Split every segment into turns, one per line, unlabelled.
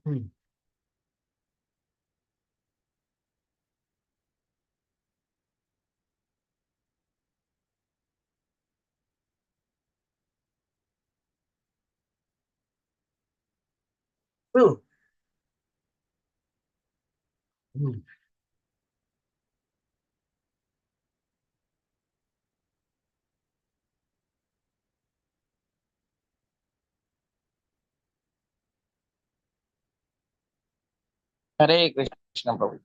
हम्म। हम्म।
हरे कृष्ण प्रभु।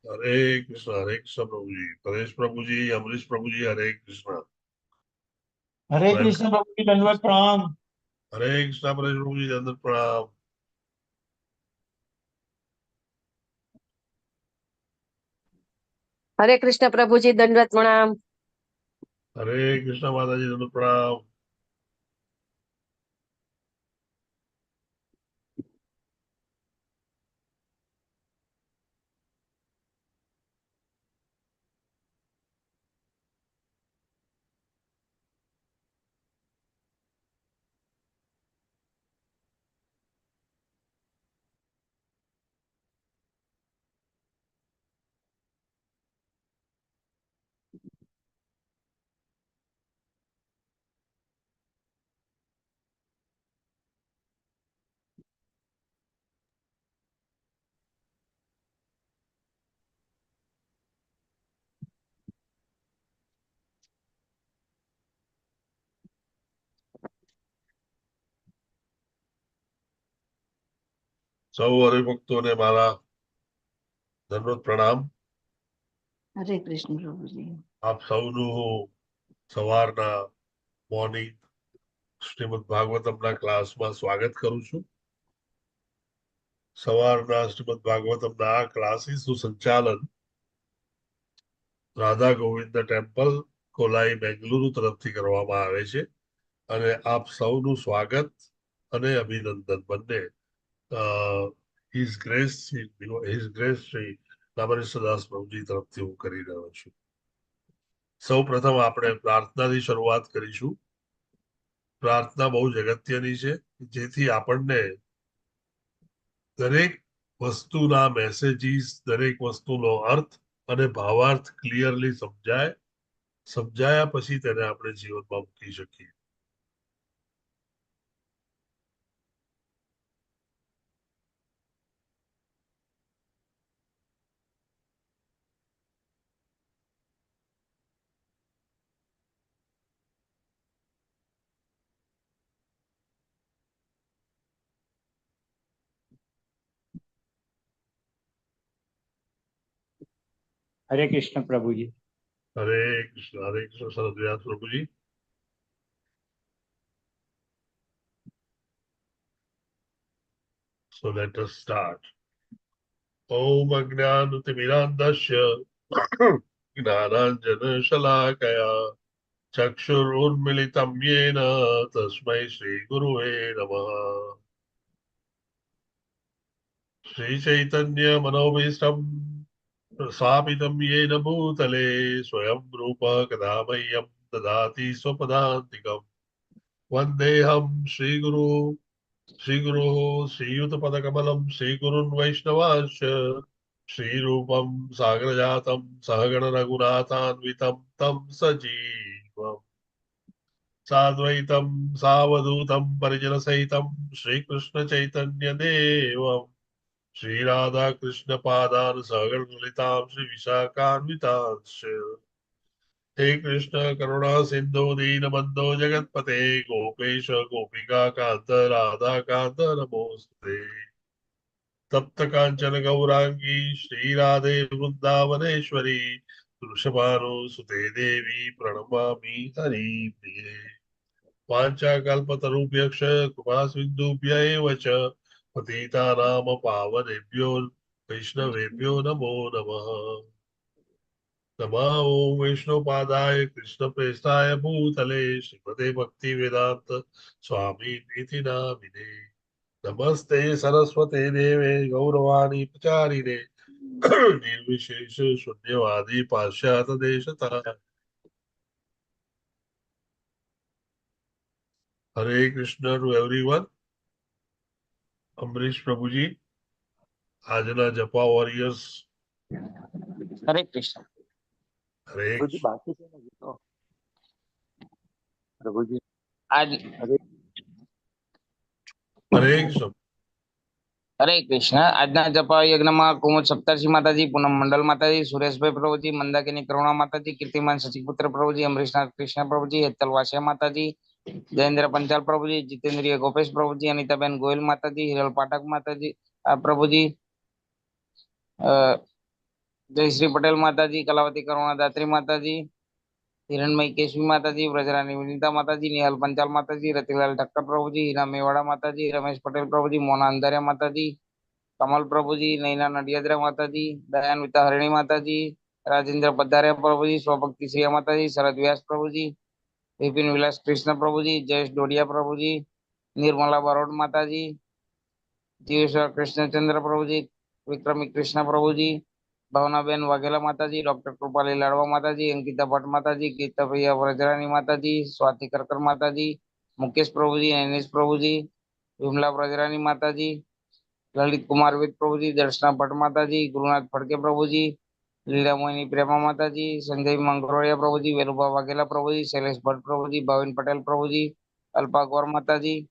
हरे कृष्ण प्रभु जी, परेश प्रभु जी, अमरीश प्रभु जी, हरे कृष्ण।
हरे Krishna
welcome.
प्रभु जी, दंडवत प्रणाम।
हरे कृष्ण परेश प्रभु जी, दंडवत प्रणाम।
हरे कृष्ण प्रभु जी, दंडवत प्रणाम।
हरे कृष्ण माता जी, दंडवत प्रणाम। સૌ હરિભક્તોને મારા દંડવત પ્રણામ।
હરે કૃષ્ણ પ્રભુજી।
આપ સૌનું હું સવારના મોર્નિંગ શ્રીમદ ભાગવતમના ક્લાસમાં સ્વાગત કરું છું। સવારના શ્રીમદ ભાગવતમના આ ક્લાસીસનું સંચાલન રાધા ગોવિંદ ટેમ્પલ, કોલાઈ, બેંગલુરુ તરફથી કરવામાં આવે છે અને આપ સૌનું સ્વાગત અને અભિનંદન બંને હિઝ ગ્રેસ શ્રી રામકૃષ્ણદાસ પ્રભુજી તરફથી હું કરી રહ્યો છું। સૌ પ્રથમ આપણે પ્રાર્થનાથી શરૂઆત કરીશું। પ્રાર્થના બહુ જ અગત્યની છે, જેથી આપણને દરેક વસ્તુના મેસેજીસ, દરેક વસ્તુનો અર્થ અને ભાવાર્થ ક્લિયરલી સમજાયા પછી તેને આપણે જીવનમાં મૂકી શકીએ।
हरे कृष्ण प्रभु जी।
हरे कृष्ण शरद व्यास प्रभु जी। So let us start. ओम अज्ञानतिमिरान्धस्य ज्ञानाञ्जनशलाकया चक्षुरुन्मिलितं येन तस्मै श्रीगुरुवे नमः। श्रीचैतन्यमनोभीष्टं स्थापितं येन भूतले स्वयं रूप कदा मह्यं ददाति स्वपदान्तिकम्। वन्देऽहं श्रीगुरोः श्रीयुतपदकमलं श्रीगुरुन् वैष्णवांश्च श्रीरूपं सागरजातं सहगण रघुनाथान्वितं तं सजीवम् साद्वैतं सावधूतं परिजनसहितं श्रीकृष्णचैतन्यदेवम् श्रीराधाकृष्णपादान् सहगण ललितां श्रीविशाखान्वितांश्च। हे कृष्ण करुणा सिंधु दीनबंधो जगतपते गोपेश गोपिका कांत राधा कांत नमोस्ते। तप्त कांचन गौरांगी श्री राधे वृंदावनेश्वरी वृषभानुसुते देवी प्रणमामि हरिप्रिये। वाञ्छाकल्पतरुभ्यश्च कृपा सिन्धुभ्य एव च पतितानां पावनेभ्यो वैष्णवेभ्यो नमो नमः। नमः ॐ विष्णुपादाय कृष्णप्रेष्ठाय भूतले श्रीमते भक्तिवेदान्त स्वामी इति नामिने। नमस्ते सरस्वते देवे गौरवाणी प्रचारिणे निर्विशेष शून्यवादी पाश्चात्य देशतः। हरे कृष्ण टू एवरीवन। अमरीश प्रभु जी, આજના જપા વોરિયર્સ
હરે કૃષ્ણ
હરે
પ્રભુજી બાકી છે ને ગીતો પ્રભુજી
આજ
હરે કૃષ્ણ.
હરે કૃષ્ણ આજના જપા યજ્ઞમાં કુમુદ સપ્તર્ષિ માતાજી, પૂનમ મંડલ માતાજી, સુરેશભાઈ પ્રભુજી, મંદાકિની કરુણા માતાજી, કીર્તિમાન શશિપુત્ર પ્રભુજી, અમરીશનાથ કૃષ્ણ પ્રભુજી, હેતલ વાસિયા માતાજી, જયેન્દ્ર પંચાલ પ્રભુજી, જીતેન્દ્રિય ગોપેશ પ્રભુજી, અનિતાબેન ગોયલ માતાજી, હિરલ પાઠક માતાજી પ્રભુજી, જયશ્રી પટેલ માતાજી, કલાવતી કરુણા દાત્રી માતાજી, હિરણમય કેશવી માતાજી, વ્રજરાની વિનીતા માતાજી, નિહાલ પંચાલ માતાજી, રતિલાલ ઠક્કર પ્રભુજી, હીરા મેવાડા માતાજી, રમેશ પટેલ પ્રભુજી, મોના અંધારિયા માતાજી, કમલ પ્રભુજી, નૈના નડિયાદરા માતાજી, દયાન્વિતા હરિણી માતાજી, રાજેન્દ્ર પધારિયા પ્રભુજી, સ્વભક્તિ શ્રી માતાજી, શરદ વ્યાસ પ્રભુજી, વિપિન વિલાસ કૃષ્ણ પ્રભુજી, જયેશ ડોડિયા પ્રભુજી, નિર્મલા બરોડ માતાજી, જીવેશ્વર કૃષ્ણચંદ્ર પ્રભુજી, વિક્રમી કૃષ્ણ પ્રભુજી, ભાવનાબેન વાઘેલા માતાજી, ડોક્ટર કૃપાલી લાડવા માતાજી, અંકિતા ભટ્ટ માતાજી, ગીતાભૈયા વ્રજરાની માતાજી, સ્વાતિ કરકર માતાજી, મુકેશ પ્રભુજી, નૈનેશ પ્રભુજી, વિમલા વ્રજરાની માતાજી, લલિત કુમાર વેદ પ્રભુજી, દર્શના ભટ્ટ માતાજી, ગુરુનાથ ફડકે પ્રભુજી, લીલા મોહિની પ્રેમા માતાજી, સંજય મંગરોળિયા પ્રભુજી, વેલુભા વાઘેલા પ્રભુજી, શૈલેષ ભટ્ટ પ્રભુજી, ભાવિન પટેલ પ્રભુજી, અલ્પા ગૌર માતાજી,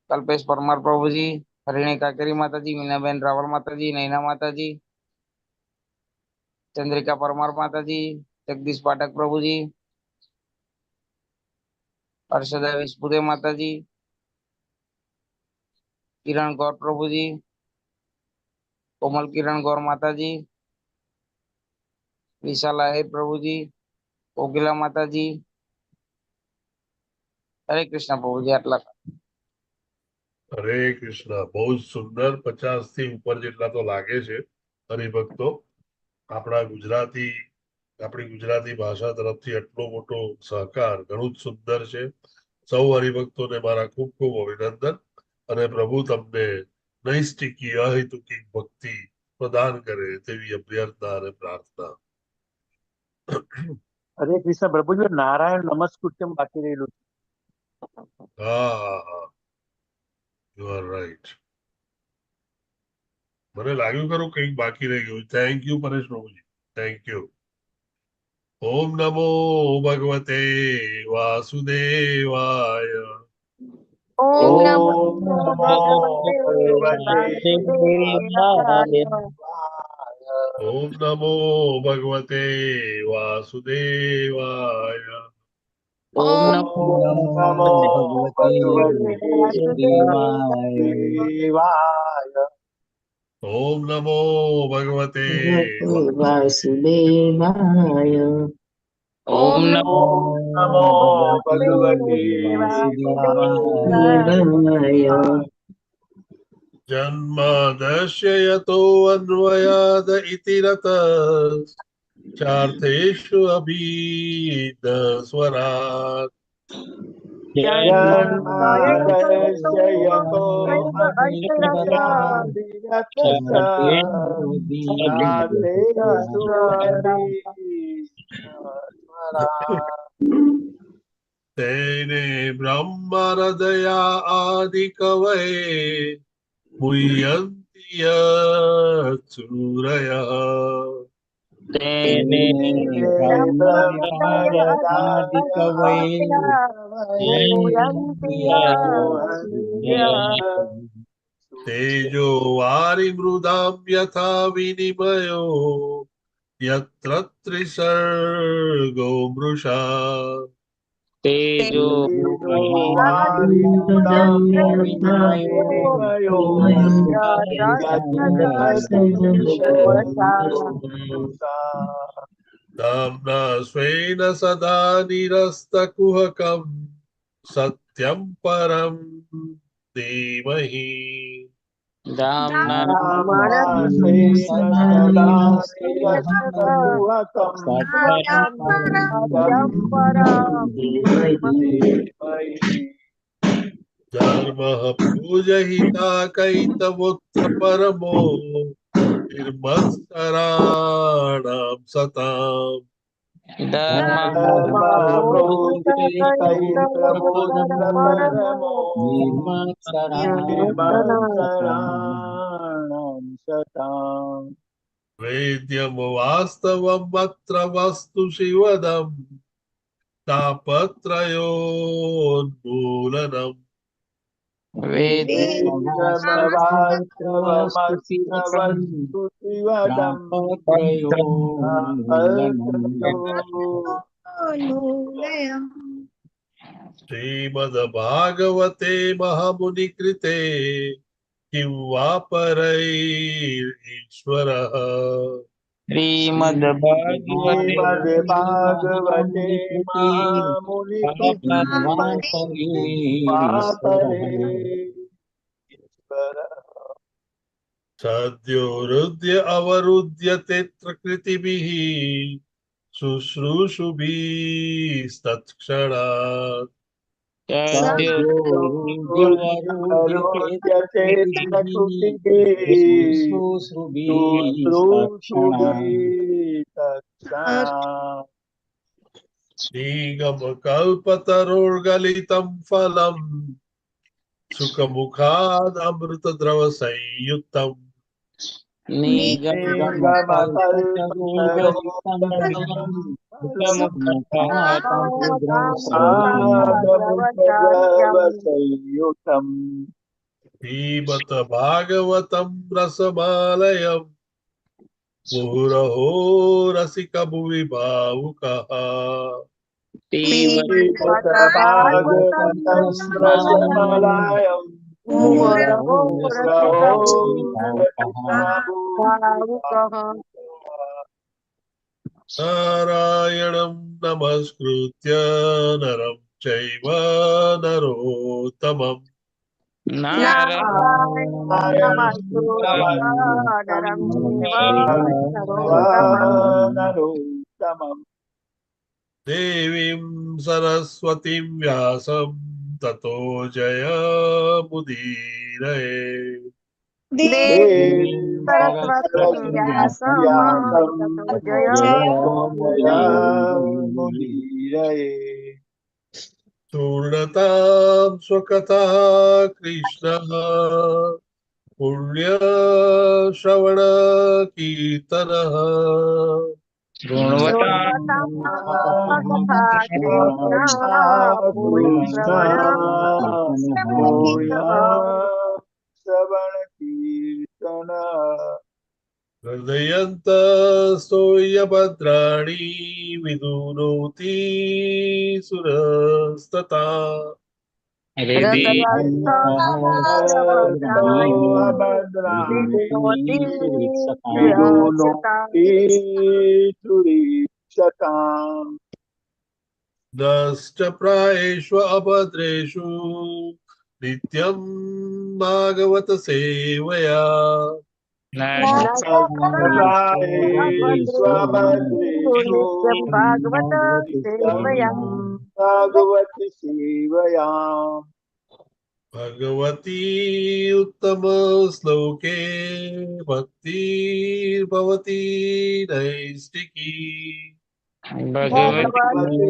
કલ્પેશ પરમાર પ્રભુજી, હરિણી કાકેરી માતાજી, મીનાબેન રાવલ માતાજી, નૈના માતાજી, ચંદ્રિકા પરમાર માતાજી, જગદીશ પાઠક પ્રભુજી, હર્ષદા વિસ્પુદે માતાજી, કિરણ ગૌર પ્રભુજી, કોમલ કિરણ ગૌર માતાજી, વિશાલ આહિર પ્રભુજી, કોકિલા માતાજી, હરે કૃષ્ણ પ્રભુજી. આટલા
હરે કૃષ્ણ. બહુ જ સુંદર. 50 થી ઉપર જેટલા તો લાગે છે હરિભક્તો. આપણી ગુજરાતી ભાષા તરફથી આટલો મોટો સહકાર ઘણું જ સુંદર છે. સૌ હરિભક્તોને મારા ખૂબ ખૂબ અભિનંદન અને પ્રભુ તમને નૈષ્ટિકી અહેતુકી ભક્તિ પ્રદાન કરે તેવી અભ્યર્થના અને પ્રાર્થના.
હરે કૃષ્ણ પ્રભુજી નારાયણ નમસ્કૃત્યમ બાકી રહેલું છે.
હા, યુ આર રાઈટ. મને લાગ્યું ખરું કંઈક બાકી રહી ગયું. થેન્ક યુ પરેશ પ્રભુજી, થેન્ક યુ. ઓમ નમો ભગવતે વાસુદેવાય.
ઓમ નમો
ઓમ નમો
ભગવતે
ભગવતે
વાસુદેવાય.
ઓમ નમો ભગવતે વાસુદેવાય.
ઓમ
ઓમ
નમો
નમો ભગવતે
વાસુદેવાય.
દેવાય.
ઓમ નમો ભગવતે
વાસુદેવાય.
ઓમ
ઓમ
નમો
નમો ભગવતે
વાસુદેવાય.
જન્મદસ્ય યતો અન્વયાદ ઇતિ રતઃ ચાર્થેષુ અભીદ સ્વરાટ.
જન્માદયસ્ય યતો
અન્વયાદિરતઃ
તેને બ્રહ્મ હૃદયા આદિ કવયે મુહ્યંતિ યત સૂરયઃ.
તેને
તેજો વારી મૃદામ યથા વિનિમયો યત્ર ત્રિસર્ગો મૃષા.
તેજો
ધામ્ના સ્વેન સદા નિરસ્તકુહકમ સત્યમ પરમ ધીમહિ. ધર્મ પૂજહિતા કૈતવોત્ર પરમો નિર્મત્સરાણામ સતામ.
सताम्
वेद्यं वास्तवम् अत्र वस्तु शिवदम् तापत्रयोन्मूलनम्
वेदमवास्तवमस्त्रवस्तु शिवदम् तापत्रयोन्मूलनम्
श्रीमद्भागवते महामुनिकृते किं वा परैरीश्वरः
श्रीमद्भागवते
श्रीमद्भागवते महामुनिकृते वापरे
सद्यो हृदय अवरुध्यते कृतिभिः शुश्रूषुभिस्तत्क्षणात् निगमकल्पतरोर्गलितं फलम् सुखमुखाद् अमृतद्रवसंयुक्तम्
संयुतम्
श्रीमद् भागवतं रसमालयम् मुहुरहो रसिकभुवि भावुकः
भागवतं रसमलायम्
नारायणं नमस्कृत्य नरं चैव नरोत्तमम्
नरोत्तमम्
देवीं सरस्वतीं व्यासं ततो जयमुदीरये
मुदीरये
पूर्णतां स्वकतः कृष्णः पुण्यश्रवणकीर्तनः
श्रवण कीर्तन
हृदयन्तस्तोयभद्राणि विदुनोति सुरस्तथा
सुरीक्षताम्
नष्टप्रायेषु अभद्रेषु नित्यं भागवत सेवया
स्वभद्रेषु भागवति सेवयाम्
भगवती उत्तम श्लोके भक्तिर्भवती नैष्टिकी
भगवती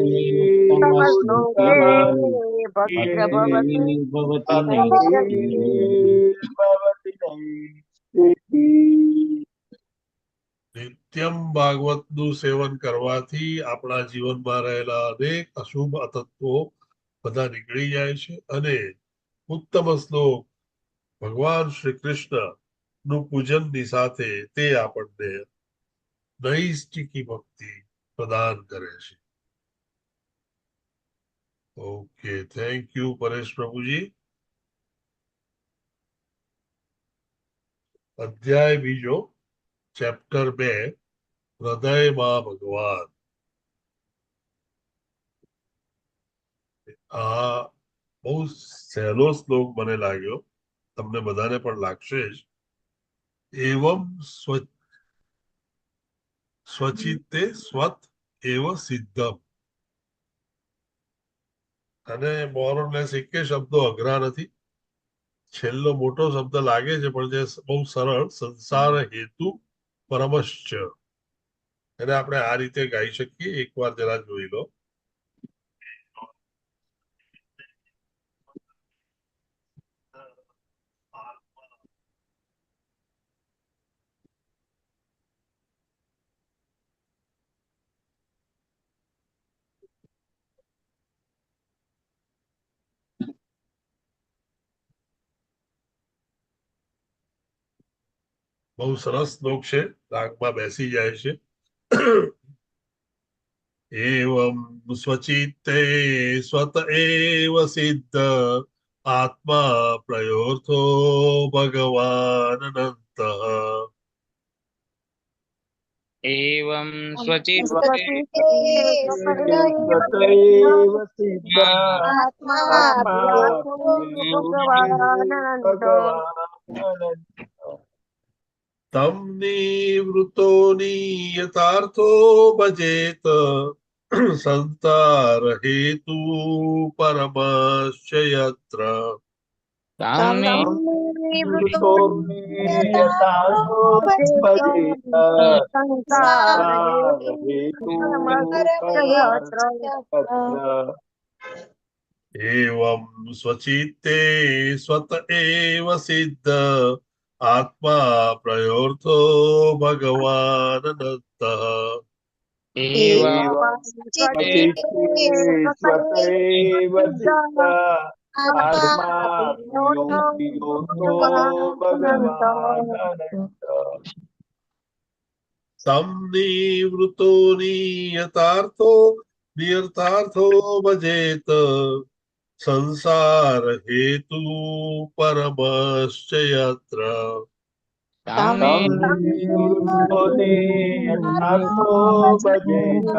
भक्तिर्भवति नैष्ठिकी
નિત્યમ ભાગવતનું સેવન કરવાથી આપણા જીવનમાં રહેલા અનેક અશુભ તત્વો બધા નીકળી જાય છે અને ઉત્તમ શ્લોક ભગવાન શ્રી કૃષ્ણ નું પૂજનની સાથે તે આપણને નૈષ્ટિકી ભક્તિ પ્રદાન કરે છે. ઓકે, થેન્ક યુ પરેશ પ્રભુજી. અધ્યાય બીજો, ચેપ્ટર 2, હૃદયમાં ભગવાન. આ બહુ સહેલો શ્લોક મને લાગ્યો, તમને બધાને પણ લાગશે જ. એવમ સ્વચિત્તે સ્વત એવ સિદ્ધમ. અને મોરલેસ એકે શબ્દો અઘરા નથી. છેલ્લો મોટો શબ્દ લાગે છે પણ જે બહુ સરળ, સંસાર હેતુ પરમશ્ચ. એને આપણે આ રીતે ગાઈ શકીએ. એકવાર જરા જોઈ લો. બહુ સરસ શ્લોક છે, રાગમાં બેસી જાય છે. एवं स्वचित्ते स्वत एव सिद्ध आत्मा प्रयोर्थो भगवान अनंत.
एवं स्वचित्ते
स्वतैव सिद्ध
आत्मा
आत्मा
भगवानन्द
भगवान्
तम निवृतो नियतार्थो भजेत संसार हेतु परमश्च यत्र.
तामने
मृतो नियतार्थो भजेत संसार हेतु परमस्य
एवं स्वचित्ते स्वत एव सिद्ध आत्मा प्रयोर्थो भगवान दत्तः.
एवं
स्वचित्ते स्वतैव सिद्ध आत्मा प्रियोतो भगवान् अनन्तः
तम निवृतो नियतार्थो नियतार्थो भजेत संसार हेतु परमश्च यत्र.
तामने
निवृत्तो नियतार्थो भजेत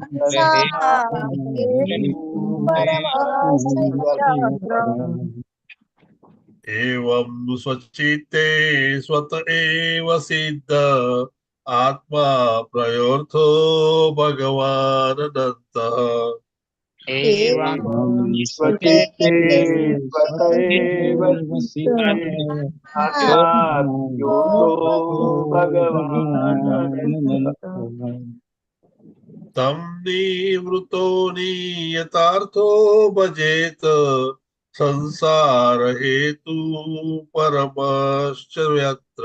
संसार हेतु
एवं स्वचित्ते स्वत एव सिद्ध आत्मा प्रयोर्थो भगवान दत्तः.
एवं
स्वचित्ते स्वतैव सिद्धे आत्मा प्रियोतो भगवान् अनन्तः
तम निवृतो नियतार्थो भजेत संसार हेतु परमश्च यत्र.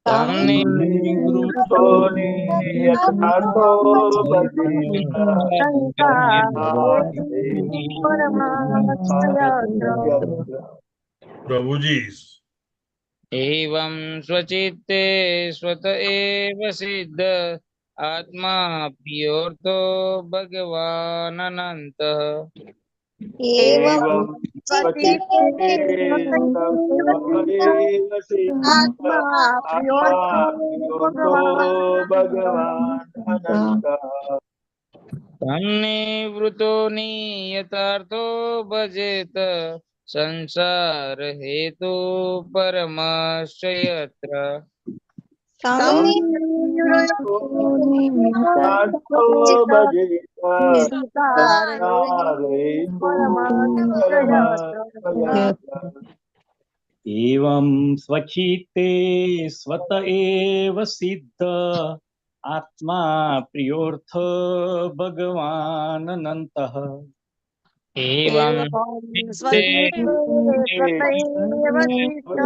तामने
निवृत्तो नियतार्थो भजेत संसार हेतु परमस्य यत्र
प्रभु जी.
एवं स्वचित्ते स्वत एव सिद्ध आत्मा प्रियोर्थो भगवान् अनन्तः
एवं स्वचित्ते स्वतैव सिद्ध
आत्मा
आत्मा प्रियोतो भगवान् अनन्तः
तन्निवृतो नियतार्थो भजेत संसार हेतु परमश्च यत्र
निवृत्तो नियतार्थो भजेत संसार हेतु परमस्य यत्र
एवं स्वचित्ते स्वत एव सिद्ध आत्मा प्रियोर्थ भगवान् अनन्तः
एवं
स्वचित्ते स्वतैव सिद्ध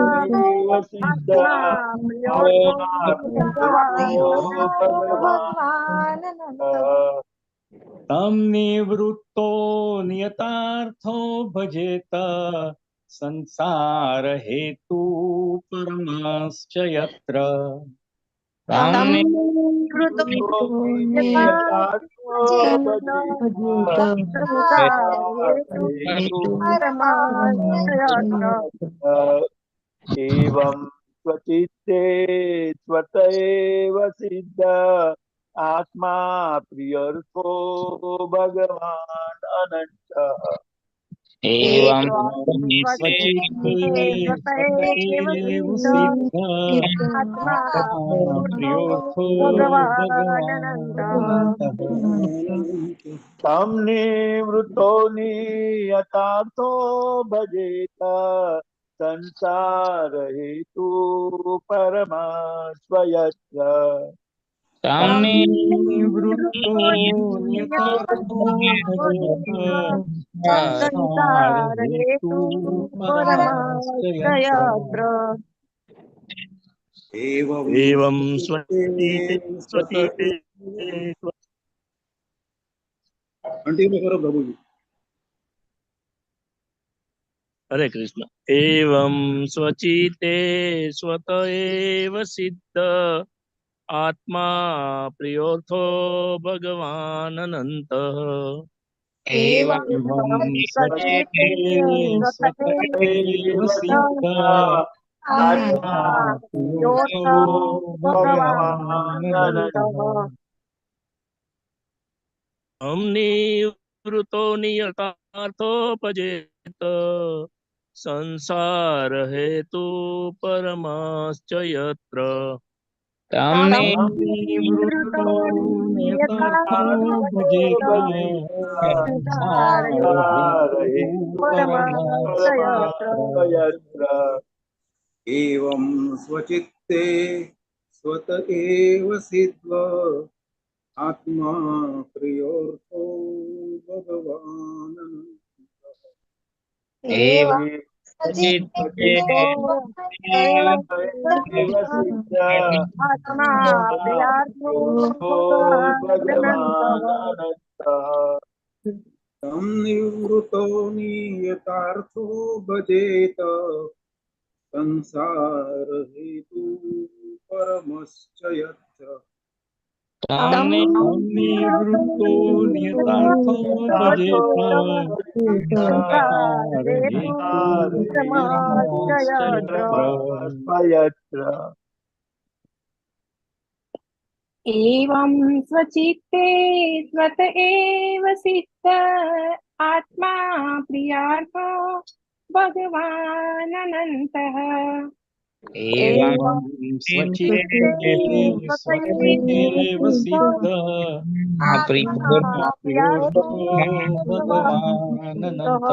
सिद्ध
आत्मा प्रियोतो
भगवान्
भगवानन्द
तं निवृत्तो नियतार्थो भजेत संसार हेतु परमश्च यत्र
तन्निवृतो
नियतार्थो भजेत
हेतु परमाश्रयत्र
एवं स्वचित्ते स्वत एव सिद्ध आत्मा प्रियर्थो भगवान् अनन्तः
एवं
स्वचित्ते स्वत एव सिद्ध
आत्मा
प्रियोर्थो
भगवानन्द
भगवानन्तः
तं निवृत्तो नियतार्थो भजेत संसार हेतु परमस्य
निवृत्तो नियतार्थो भजेत संसार हेतु परमस्य यत्र एवं स्वतीते स्वतीते कंटिन्यू करो प्रभु जी. हरे कृष्ण। एवं स्वचिते स्वत एव सिद्ध आत्मा प्रियोर्थो भगवान् अनन्तः।
एवं
एवं
स्वचिते
स्वचिते स्वत एव सिद्ध
आत्मा
आत्मा
योऽथ
प्रियोर्थो
भगवान्
भगवान्
अनन्तः।
अनन्तः। निवृतो नियतार्थोपजेत संसार हेतु परमाश्च यत्र।
તમને
निवृत्तो
निवृतो
नियतार्थो भजेत संसार हेतु परमाश्च यत्र।
एवं स्वचित्ते स्वत एव सिद्ध्वा आत्मा प्रियोर्थो भगवान्
एवं
चित्ते
आत्मा प्रियार्थो भगवान् अनन्तः।
तं निवृतो नियतार्थो भजेत संसार हेतु परमश्च यत्र।
તમને
निवृत्तो नियतार्थो भजेत संसार हेतु परमाश्च यत्र।
एवं स्वचित्ते स्वत एव सिद्ध आत्मा प्रियार्थो भगवान् अनन्तः।
એવં
स्वचित्ते स्वत एव सिद्ध आत्मा प्रियोर्थो भगवान् अनन्तः।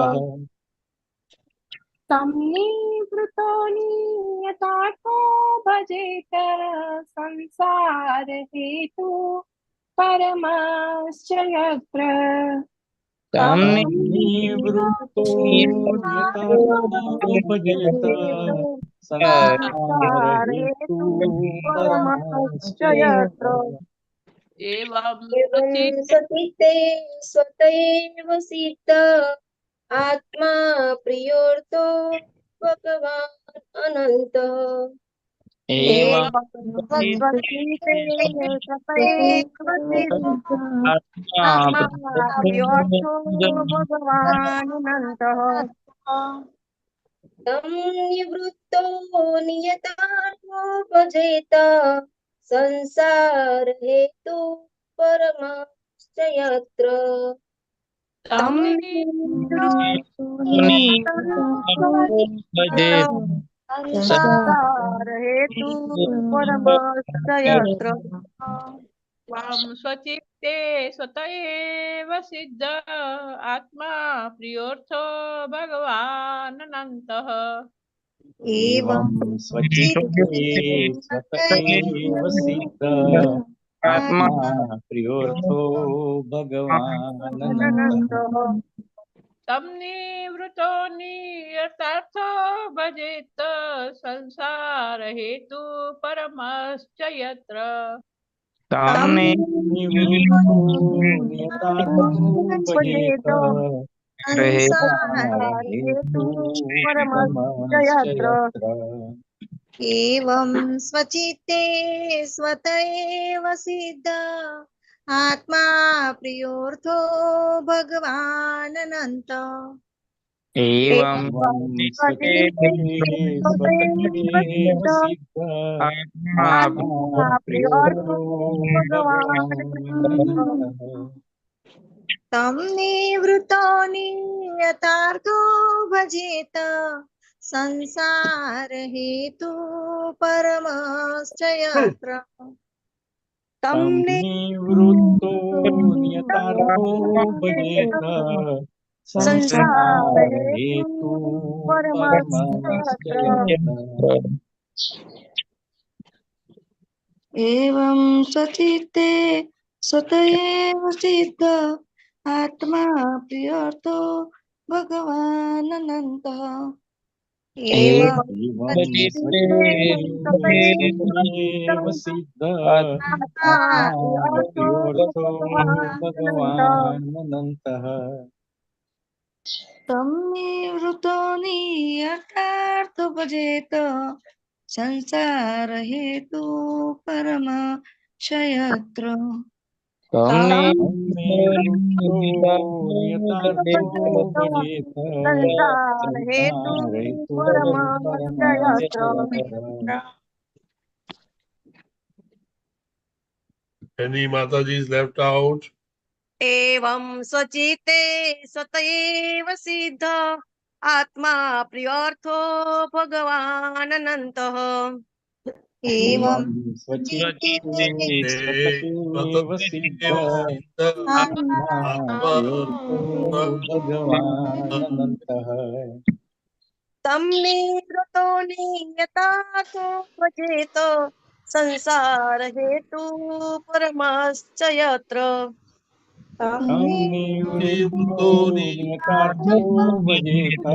तं निवृतो नियतार्थो भजेत संसार हेतु परमाश्च यत्र।
તમને
निवृत्तो नियतार्थो भजेत संसार हेतु परमाश्च यत्र।
एवं
एवं
स्वचित्ते
सतिते स्वत एव सिद्ध आत्मा प्रियोर्थो भगवान् अनन्तः।
એવં
स्वचिते स्वत एव सिद्ध
આત્મા
आत्मा प्रियोर्थो भगवान् अनन्तः। तं निवृत्तो नियतार्थो भजेत संसार हेतु परमाश्च यत्र। तं निवृत्तो नियतार्थो भजेत संसार हेतु परमाश्च यत्र।
त्वं स्वचित्ते स्वत एव सिद्ध आत्मा प्रियोर्थो भगवान् अनन्तः।
एवं
स्वचित्ते स्वत एव सिद्ध आत्मा प्रियोर्थो भगवान् अनन्तः।
तं निवृतो नियतार्थो भजेत संसार हेतु परमश्च यत्र।
તમને
निवृत्तो नियतार्थो भजेत
રહે
संसार हेतु परमाश्च यत्र।
एवं स्वचित्ते स्वत एव सिद्ध आत्मा प्रियोर्थो भगवान् अनन्तः।
એવં
स्वचित्ते स्वत एव सिद्ध
આત્મા
आत्मा प्रियोर्थो भगवान् अनन्तः।
तं निवृतो नियतार्थो भजेत संसार हेतु परमश्च यत्र। तं
निवृत्तो नियतार्थो भजेत संसार
संसार
हेतु
परमश्च
परमाश्च
यत्र।
यत्र।
एवं स्वचित्ते स्वत एव सिद्ध आत्मा प्रियोर्थो भगवान् अनन्तः। एवं
एवं
स्वचित्ते स्वत
स्वचित्ते
एव
स्वतमेव
सिद्ध
सिद्ध
आत्मा
आत्मा
प्रियोर्थो
प्रियोर्थो
भगवान् अनन्तः।
भगवान् अनन्तः।
तं निवृतो यथार्थ भजेत संसार हेतु परम क्षयत्र
તમને
તમને વૃત્તો યથાર્થો ભજેત
સંસાર હેતુ
સંસાર હેતુ
પરમ
પરમાશ્રયત્ર
Any Mataji is left out?
एवं स्वचिते स्वतएव सिद्ध आत्मा प्रियार्थो भगवान् अनन्तः एवं
स्वचित्ते
Te
स्वततेव सिद्ध आत्मा
Atma
प्रियोऽर्थो भगवान् अनन्तः
तं निवृतो नियतार्थो भजेत संसार हेतु परमश्च यत्र
तं निवृत्तो
Nivritoni
नियतार्थो भजेत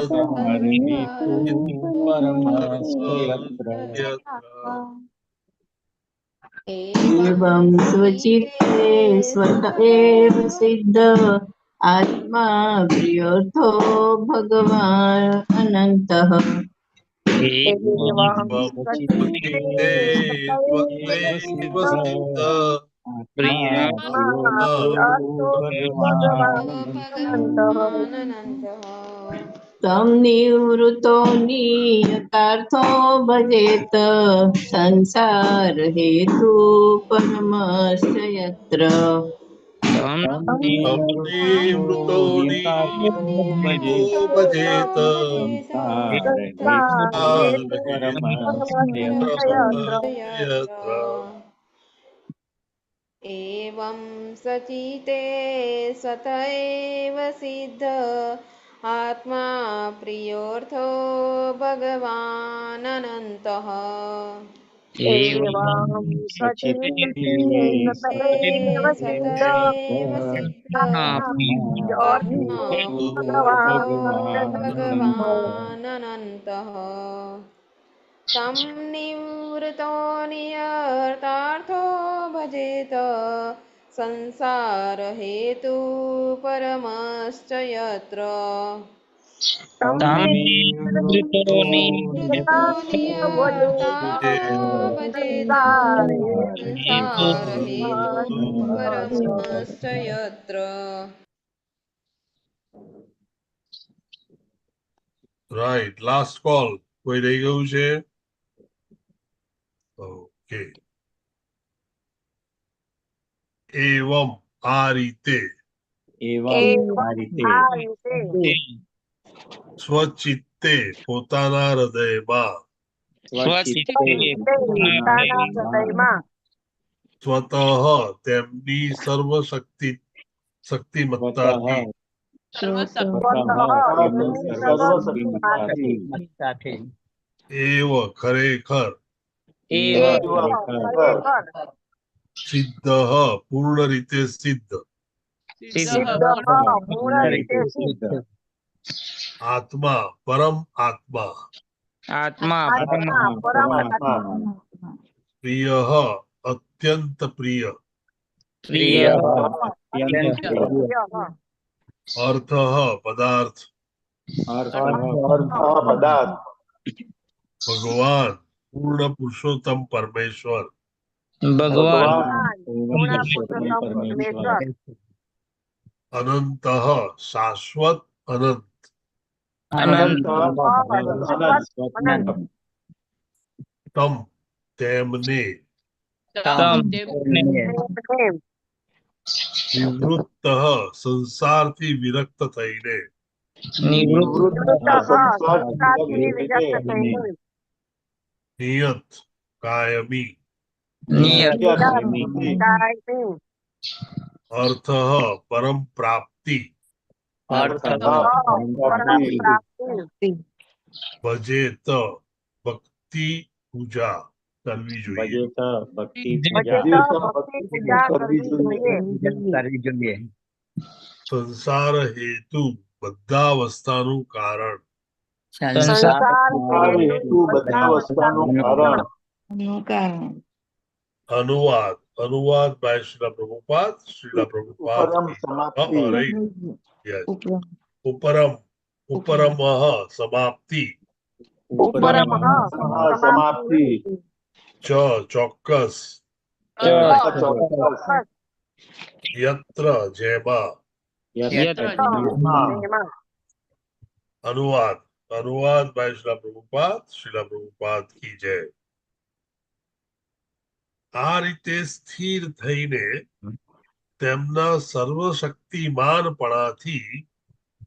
संसार हेतु परमश्च यत्र
एवं स्वचित्ते स्वत एव सिद्ध आत्मा प्रियोऽर्थो भगवान् अनन्तः
एवं
Svachite Svateva Siddha
आत्मा प्रियार्थो भगवान् अनन्तः
तं निवृतो नियतार्थो भजेत संसार हेतु परमश्च यत्र
तं निवृत्तो
Amnivritoni
नियतार्थो भजेत
Bhajeta
संसार हेतु परमश्च यत्र
Yatra
एवं सचिते स्वत एव सिद्ध आत्मा प्रियोऽर्थो भगवान् अनन्तः
एवं
स्वचित्ते
स्वचित्ते
ते
सतैव
स्वत
सिद्ध
एव सिद्ध आत्मा प्रियोऽर्थो भगवान् अनन्तः तं निवृतो नियतार्थो भजेत संसार हेतु परमश्च यत्र
तं निवृत्तो
नियतार्थो भजेत संसार हेतु परमश्च यत्र
Right, last call. કોઈ રહી ગયું છે? Okay. એવમ આ રીતે
એવમ આ રીતે
સ્વચિત્તે પોતાના હૃદયમાં
સ્વચિત્તે
સ્વતઃ તેમની શક્તિમત્તાથી એવ ખરેખર સિદ્ધ પૂર્ણ રીતે સિદ્ધ આત્મા પરમ આત્મા પ્રિય અત્યંત પ્રિય અર્થ પદાર્થ ભગવાન પૂર્ણ પુરુષોત્તમ પરમેશ્વર અનંત શાશ્વત અનંત તમ તેમને નિવૃત્ત સંસારથી વિરક્ત થઈને નિયત કાયમી अर्थ परम प्राप्ति भजेत भक्ति पूजा करवी જોઈએ સંસાર હેતુ બધા અવસ્થાનું કારણ अनुवाद अनुवाद बाय श्रीला प्रभुपाद
परम समाप्ति
yes. उपरम ઉપરમઃ સમાપ્તિ,
ઉપરમઃ સમાપ્તિ,
ચોક્કસ,
ચોક્કસ,
યત્ર જેમાં,
યત્ર
જેમાં,
અનુવાદ બાય શ્રીલા પ્રભુપાદ કી જય. આ રીતે સ્થિર થઈને તેમના સર્વશક્તિમાનપણાથી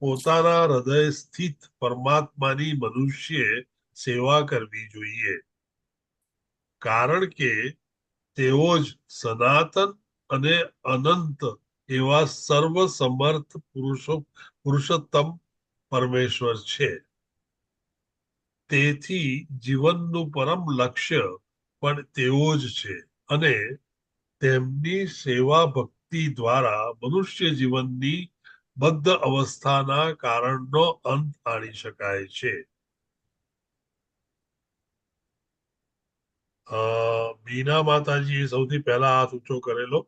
પોતાના હૃદય સ્થિત પરમાત્માની મનુષ્યે સેવા કરવી જોઈએ, કારણ કે તેઓ જ સનાતન અને અનંત એવા સર્વ સમર્થ પુરુષોત્તમ પરમેશ્વર છે. તેથી જીવનનું પરમ લક્ષ્ય પણ તેઓ જ છે અને તેમની સેવા ભક્તિ દ્વારા મનુષ્ય જીવનની બદ્ધ અવસ્થાના કારણનો અંત આણી શકાય છે. બીના માતાજી સૌથી પહેલા હાથ ઊંચો કરેલો.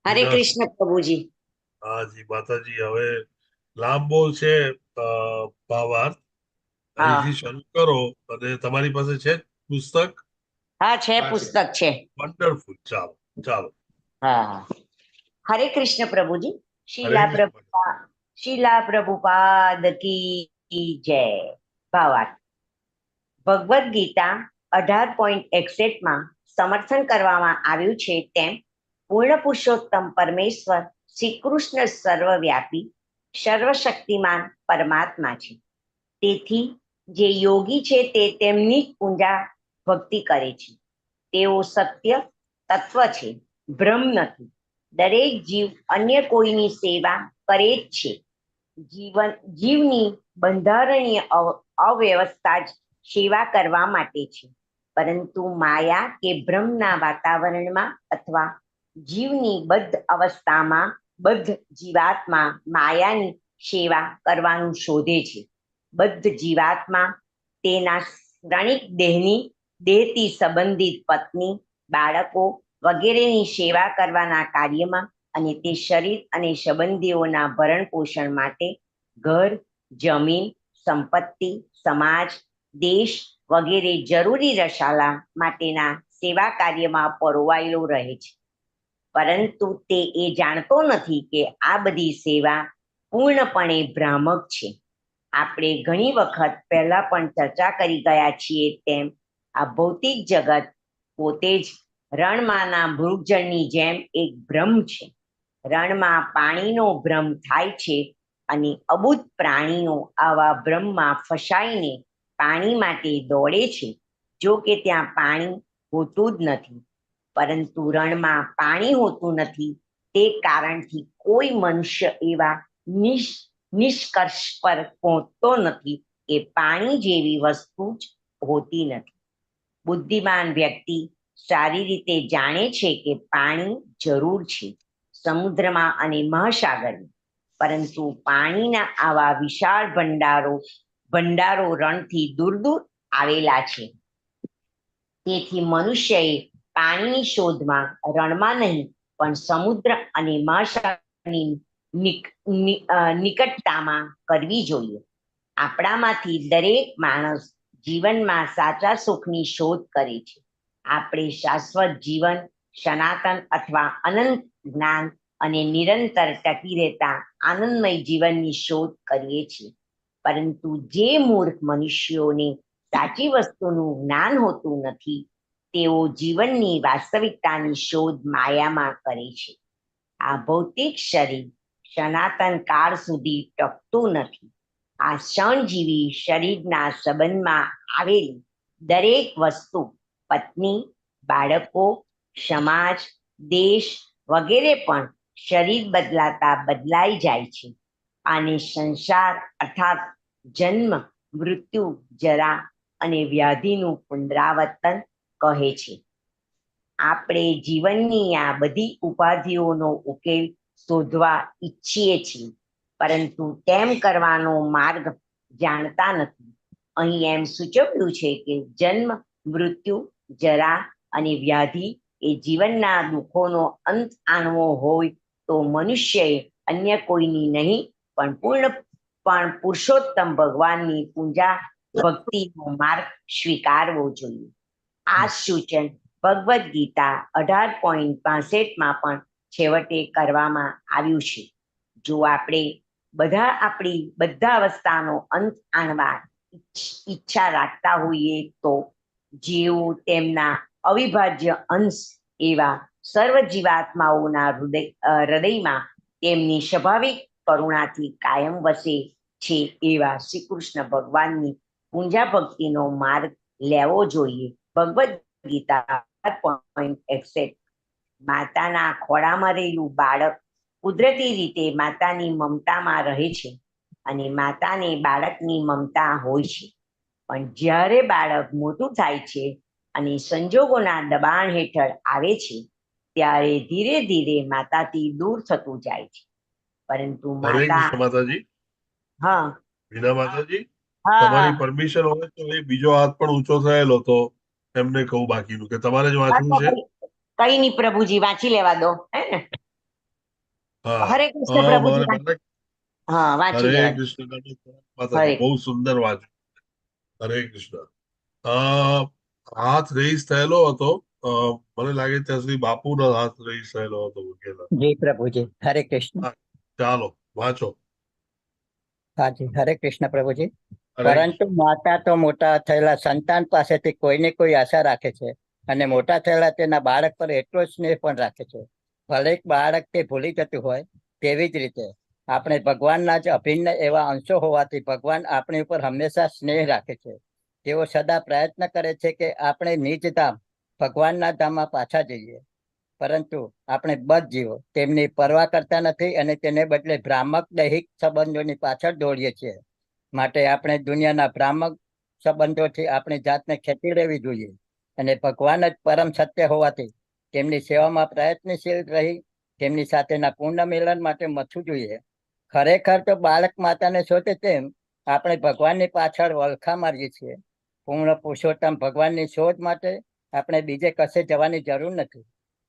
હરે કૃષ્ણ પ્રભુજી.
હાજી માતાજી, હવે લાંબો છે ભાવાર્થ, અહીંથી શરૂ કરો. અને તમારી પાસે છે પુસ્તક?
હા છે, પુસ્તક છે.
વન્ડરફુલ. ચાલો.
હા, હરે કૃષ્ણ પ્રભુજી. શીલા પ્રભુપાદ કી જય. ભાવાર્થ. ભગવદ્ ગીતા 18.61 માં સમર્થન કરવામાં આવ્યું છે તેમ પૂર્ણ પુરુષોત્તમ પરમેશ્વર શ્રી કૃષ્ણ સર્વવ્યાપી સર્વશક્તિમાન પરમાત્મા છે. તેથી જે યોગી છે તે તેમની જ પૂજા ભક્તિ કરે છે. તેઓ સત્ય તત્વ છે, ભ્રમ નથી. દરેક જીવ અન્ય કોઈની સેવા કરે જ છે. જીવની બંધારણીય અવ્યવસ્થા જ સેવા કરવા માટે છે, પરંતુ માયા કે ભ્રમના વાતાવરણમાં અથવા જીવની બદ્ધ અવસ્થામાં બદ્ધ જીવાત્મા માયાની સેવા કરવાનું શોધે છે. બદ્ધ જીવાત્મા તેના ક્ષણિક દેહથી સંબંધિત પત્ની, બાળકો વગેરેની સેવા કરવાના કાર્યમાં અને તે શરીર અને સંબંધીઓના ભરણ પોષણ માટે ઘર, જમીન, સંપત્તિ, સમાજ, દેશ વગેરે જરૂરી રસાલા માટેના સેવા કાર્યમાં પરોવાયેલો રહે છે. પરંતુ તે એ જાણતો નથી કે આ બધી સેવા પૂર્ણપણે ભ્રામક છે. આપણે ઘણી વખત પહેલા પણ ચર્ચા કરી ગયા છીએ તેમ આ ભૌતિક જગત પોતે જ રણમાંના મૃગજળની જેમ એક ભ્રમ છે. રણમાં પાણીનો ભ્રમ થાય છે અને અબુદ્ધ પ્રાણીઓ આવા ભ્રમમાં ફસાઈને પાણી માટે દોડે છે. જો કે ત્યાં પાણી હોતું જ નથી, પરંતુ રણમાં પાણી હોતું નથી તે કારણથી કોઈ મનુષ્ય એવા નિષ્કર્ષ પર પહોંચતો નથી કે પાણી જેવી વસ્તુ જ હોતી નથી. બુદ્ધિમાન વ્યક્તિ સારી રીતે જાણે છે કે પાણી જરૂર છે સમુદ્રમાં અને મહાસાગરમાં, પરંતુ પાણીના આવા વિશાળ ભંડારો રણથી દૂર દૂર આવેલા છે. તેથી મનુષ્યએ પાણીની શોધમાં રણમાં નહીં પણ સમુદ્ર અને મહાસાગરની નિકટતામાં કરવી જોઈએ. આપણામાંથી દરેક માણસ જીવનમાં સાચા સુખની શોધ કરે છે. આપણે શાશ્વત જીવન, સનાતન અથવા અનંત જ્ઞાન અને નિરંતર ટકી રહેતા આનંદમય જીવનની શોધ કરીએ છીએ. પરંતુ જે મૂર્ખ મનુષ્યોને સાચી વસ્તુનું જ્ઞાન હોતું નથી તેઓ જીવનની વાસ્તવિકતાની શોધ માયામાં કરે છે. આ ભૌતિક શરીર સનાતન કાળ સુધી ટકતું નથી. આ ક્ષણજીવી શરીરના સંબંધમાં આવેલી દરેક વસ્તુ, પત્ની, બાળકો, સમાજ, દેશ વગેરે પણ શરીર બદલાતા બદલાઈ જાય છે. આને સંસાર અર્થાત જન્મ, મૃત્યુ, જરા અને વ્યાધિનું પુનરાવર્તન કહે છે. આપણે જીવનની આ બધી ઉપાધિઓનો ઉકેલ શોધવા ઈચ્છીએ છીએ, પરંતુ તેમ કરવાનો માર્ગ જાણતા નથી. અહીં એમ સૂચવ્યું છે કે જન્મ, મૃત્યુ, જરા અને વ્યાધિ એ જીવનના દુઃખોનો અંત આણવો હોય તો મનુષ્યએ અન્ય કોઈની નહીં પણ પણ પુરુષોત્તમ ભગવાનની પૂજા ભક્તિનો માર્ગ સ્વીકારવો જોઈએ. આ સૂચન ભગવદ્ ગીતા 18.65 પણ છેવટે કરવામાં આવ્યું છે. જો આપણે બધા અવસ્થાનો અંત આણવા ઈચ્છા રાખતા હોઈએ તો જેઓ તેમના અવિભાજ્ય અંશ એવા સર્વ જીવાત્માઓના હૃદયમાં તેમની સ્વાભાવિક કરુણાથી કાયમ વસે છે એવા શ્રી કૃષ્ણ ભગવાનની પૂજા ભક્તિનો માર્ગ લેવો જોઈએ. ભગવદ્ ગીતા 18.61 માતાના ખોળામાં રહેલું બાળક કુદરતી રીતે માતાની મમતામાં રહે છે અને માતાને બાળકની મમતા હોય છે. પણ જ્યારે બાળક મોટું થાય છે અને સંજોગોના દબાણ હેઠળ આવે છે ત્યારે ધીરે ધીરે માતાથી દૂર થતું જાય છે. પરંતુ
હરે
માતા
કૃષ્ણ માતાજી.
હા
વીણા માતાજી,
હા
તમારી
હા
પરમિશન હોય તો એ બીજો હાથ પણ ઊંચો થયેલો તો એમને કહું બાકીનું કે તમારે જ
હા,
વાંચવું
તો
છે.
કઈ નહીં પ્રભુજી, વાંચી લેવા દો. હે ને?
હા
હરે કૃષ્ણ પ્રભુજી,
મારે
હા વાંચી
હરે
લેવા દો.
કૃષ્ણ માતાજી,
હરે
બહુ સુંદર વાંચ્યું. હરે કૃષ્ણ. હાથ રેઇઝ થયેલો હતો. મને લાગે ત્યાં સુધી બાપુનો હાથ રેઇઝ થયેલો હતો મૂકેલા.
જી પ્રભુજી, હરે કૃષ્ણ.
હા, ચાલો વાંચો.
હાજી, હરે કૃષ્ણ પ્રભુજી.
હરે
પરંતુ માતા તો મોટા થયેલા સંતાન પાસેથી કોઈને કોઈ આશા રાખે છે અને મોટા થયેલા તેના બાળક પર એટલો જ સ્નેહ પણ રાખે છે. ભલે એક બાળક તે ભૂલી જતું હોય, તેવી જ રીતે આપણે ભગવાનના જ અભિન્ન એવા અંશો હોવાથી ભગવાન આપણી ઉપર હંમેશા સ્નેહ રાખે છે. તેઓ સદા પ્રયત્ન કરે છે કે આપણે નિજ ધામ ભગવાનના ધામમાં પાછા જઈએ. પરંતુ આપણે બધ જીવો તેમની પરવા કરતા નથી અને તેને બદલે ભ્રામક દૈહિક સંબંધોની પાછળ દોડીએ છીએ. માટે આપણે દુનિયાના ભ્રામક સંબંધોથી આપણી જાતને ખેંચી લેવી જોઈએ અને ભગવાન જ પરમ સત્ય હોવાથી તેમની સેવામાં પ્રયત્નશીલ રહી તેમની સાથેના પૂર્ણ મિલન માટે મથવું જોઈએ. ખરેખર તો બાળક માતાને શોધે તેમ આપણે ભગવાનની પાછળ વલખા મારીએ છીએ. પૂર્ણ પુરુષોત્તમ ભગવાનની શોધ માટે આપણે બીજે કશે જવાની જરૂર નથી,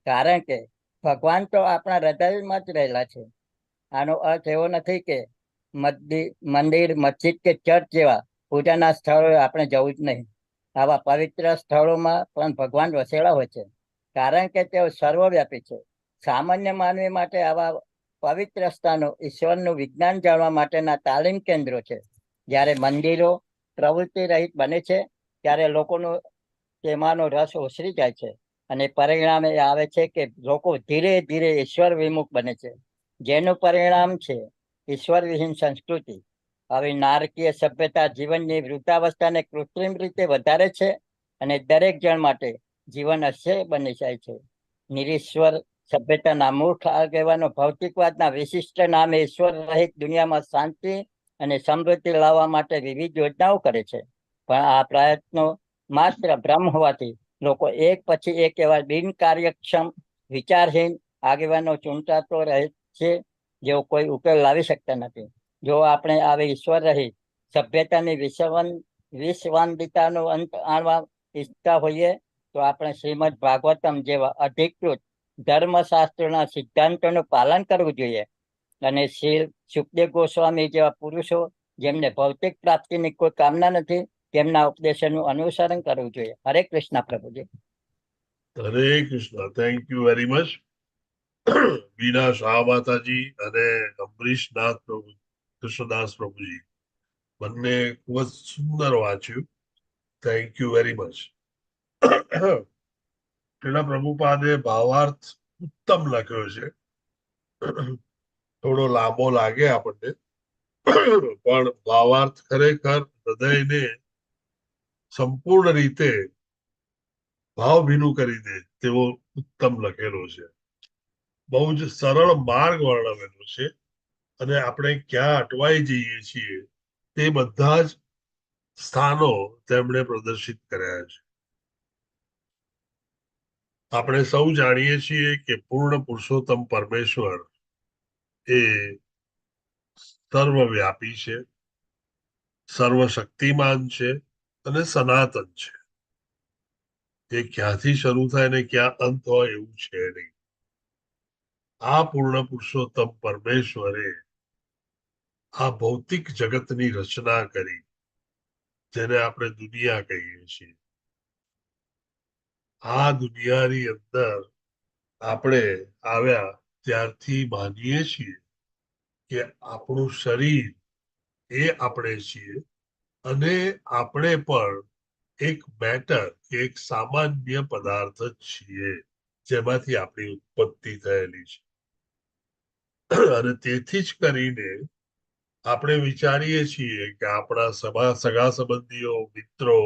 કારણ કે ભગવાન તો આપણા હૃદયમાં જ રહેલા છે. આનો અર્થ એવો નથી કે મંદિર, મસ્જિદ કે ચર્ચ જેવા પૂજાના સ્થળોએ આપણે જવું જ નહીં. આવા પવિત્ર સ્થળોમાં પણ ભગવાન વસેલા હોય છે, કારણ કે તેઓ સર્વવ્યાપી છે. સામાન્ય માનવી માટે આવા પવિત્ર સ્થાનો ઈશ્વરનું વિજ્ઞાન જાણવા માટેના તાલીમ કેન્દ્રો છે. જ્યારે મંદિરો પ્રવૃત્તિ રહિત બને છે ત્યારે લોકોનો તેમાંનો રસ ઓસરી જાય છે અને પરિણામે આવે છે કે લોકો ધીરે ધીરે ઈશ્વર વિમુખ બને છે, જેનું પરિણામ છે ઈશ્વર વિહીન સંસ્કૃતિ. આવી નારકીય સભ્યતા જીવનની વૃદ્ધાવસ્થાને કૃત્રિમ રીતે વધારે છે અને દરેક જણ માટે જીવન અસહ્ય બની જાય છે. નિરીશ્વર સભ્યતાના મૂર્ખ આગેવાનો ભૌતિકવાદના વિશિષ્ટ નામે ઈશ્વર રહિત દુનિયામાં શાંતિ અને સમૃદ્ધિ લાવવા માટે વિવિધ યોજનાઓ કરે છે. પણ આ પ્રયત્નો માત્ર ભ્રમ હોવાથી લોકો એક પછી એક એવા બિનકાર્યક્ષમ, વિચારહીન આગેવાનો ચૂંટાતો રહે છે, જેઓ કોઈ ઉકેલ લાવી શકતા નથી. જો આપણે આવી ઈશ્વર રહી સભ્યતાની વિશ્વાંદિતાનો અંત આણવા ઈચ્છતા હોઈએ તો આપણે શ્રીમદ ભાગવતમ જેવા અધિકૃત ધર્મશાસ્ત્રોના સિદ્ધાંતોનું પાલન કરવું જોઈએ અને શ્રી સુખદેવ ગોસ્વામી જેવા પુરુષો જેમને ભૌતિક પ્રાપ્તિની કોઈ કામના નથી તેમના ઉપદેશોનું અનુસરણ કરવું જોઈએ. હરે Krishna Prabhuji.
Hare Krishna. Thank you very much. Veena Shah માતાજી અને અમરીશનાથ પ્રભુ, કૃષ્ણદાસ પ્રભુજી, બંને ખૂબ જ સુંદર વાંચ્યું. Thank you very much. તેના પ્રભુપાદે ભાવાર્થ ઉત્તમ લખ્યો છે. થોડો લાંબો લાગે આપણને, પણ ભાવાર્થ ખરેખર હૃદયને સંપૂર્ણ રીતે ભાવભીનું કરી દે તેવો ઉત્તમ લખેલો છે. બહુ જ સરળ માર્ગ વર્ણવેલો છે અને આપણે ક્યાં અટવાઈ જઈએ છીએ તે બધા જ સ્થાનો તેમણે પ્રદર્શિત કર્યા છે. આપણે સૌ જાણીએ છીએ કે પૂર્ણ પુરુષોત્તમ પરમેશ્વર એ સર્વવ્યાપી છે, સર્વશક્તિમાન છે અને સનાતન છે. એ ક્યાંથી શરૂ થાય ને ક્યાં અંત હોય એવું છે નહીં. આ પૂર્ણ પુરુષોત્તમ પરમેશ્વરે આ ભૌતિક જગતની રચના કરી, જેને આપણે દુનિયા કહીએ છીએ. આ દુનિયાની અંદર આપણે આવ્યા ત્યારથી માનીએ છીએ કે આપણું શરીર એ આપણે છીએ, અને આપણે પણ એક મેટર, એક સામાન્ય પદાર્થ જ છીએ, જેમાંથી આપણી ઉત્પત્તિ થયેલી છે. અને તેથી જ કરીને આપણે વિચારીએ છીએ કે આપણા સગા સંબંધીઓ, મિત્રો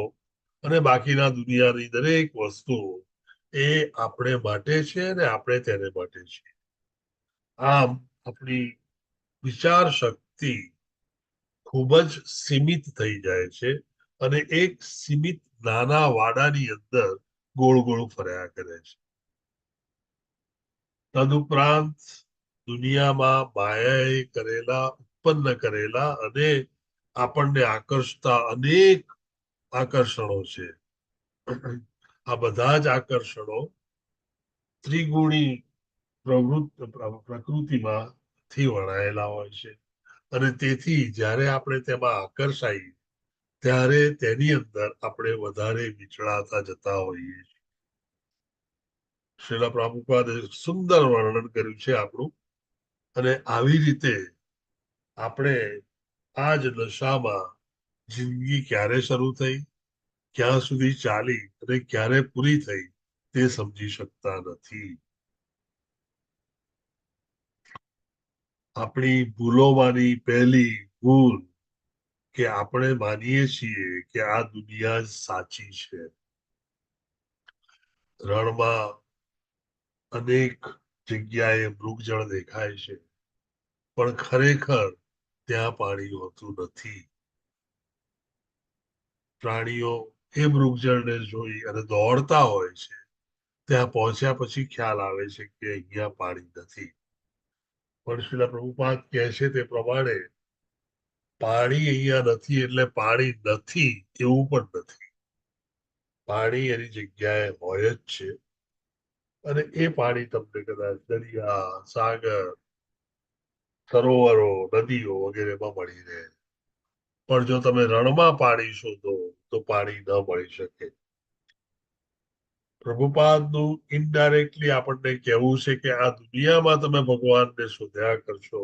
અને બાકીના દુનિયાની દરેક વસ્તુઓ એ આપણે માટે છે અને આપણે તેને માટે છીએ. આમ આપણી વિચાર શક્તિ ખૂબ જ સીમિત થઈ જાય છે અને એક સીમિત નાના વાડાની અંદર ગોળ ગોળ ફર્યા કરે છે. તદુપરાંત દુનિયામાં માયાએ કરેલા, ઉત્પન્ન કરેલા અને આપણને આકર્ષતા અનેક આકર્ષણો છે. આ બધા જ આકર્ષણો ત્રિગુણી પ્રકૃતિમાંથી વણાયેલા હોય છે, અને તેથી જ્યારે આપણે તેમાં આકર્ષાઈ ત્યારે તેની અંદર આપણે વધારે વિચળાતા જતા હોઈએ છીએ. શ્રીલ પ્રભુપાદે સુંદર વર્ણન કર્યું છે આપણું, અને આવી રીતે આપણે આ જ નશામાં જિંદગી ક્યારે શરૂ થઈ, ક્યાં સુધી ચાલી અને ક્યારે પૂરી થઈ તે સમજી શકતા નથી. આપણી ભૂલોમાંની પહેલી ભૂલ કે આપણે માનીએ છીએ કે આ દુનિયા જ સાચી છે. રણમાં અનેક જગ્યાએ મૃગજળ દેખાય છે, પણ ખરેખર ત્યાં પાણી હોતું નથી. પ્રાણીઓ એ મૃગજળને જોઈ અને દોડતા હોય છે. ત્યાં પહોંચ્યા પછી ખ્યાલ આવે છે કે અહીંયા પાણી નથી. પણ શ્રીલ પ્રભુપાદ કહે છે તે પ્રમાણે પાણી અહીંયા નથી એટલે પાણી નથી એવું પણ નથી. પાણી એની જગ્યાએ હોય જ છે, અને એ પાણી તમને કદાચ દરિયા, સાગર, સરોવરો, નદીઓ વગેરેમાં મળી રહે. પણ જો તમે રણમાં પાણી શોધો તો પાણી ન મળી શકે. પ્રભુપાદનું ઇનડાયરેક્ટલી આપણને કહેવું છે કે આ દુનિયામાં તમે ભગવાનને શોધ્યા કરશો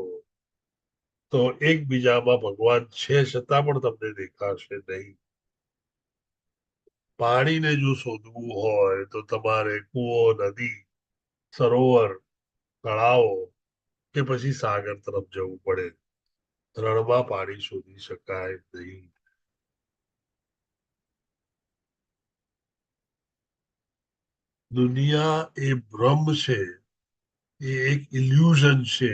તો એકબીજામાં ભગવાન છે છતાં પણ તમને દેખાશે નહીં. પાણીને જો શોધવું હોય તો તમારે કુવો, નદી, સરોવર, તળાવો કે પછી સાગર તરફ જવું પડે. રણમાં પાણી શોધી શકાય નહીં. દુનિયા એ ભ્રમ છે, એ એક ઇલ્યુઝન છે.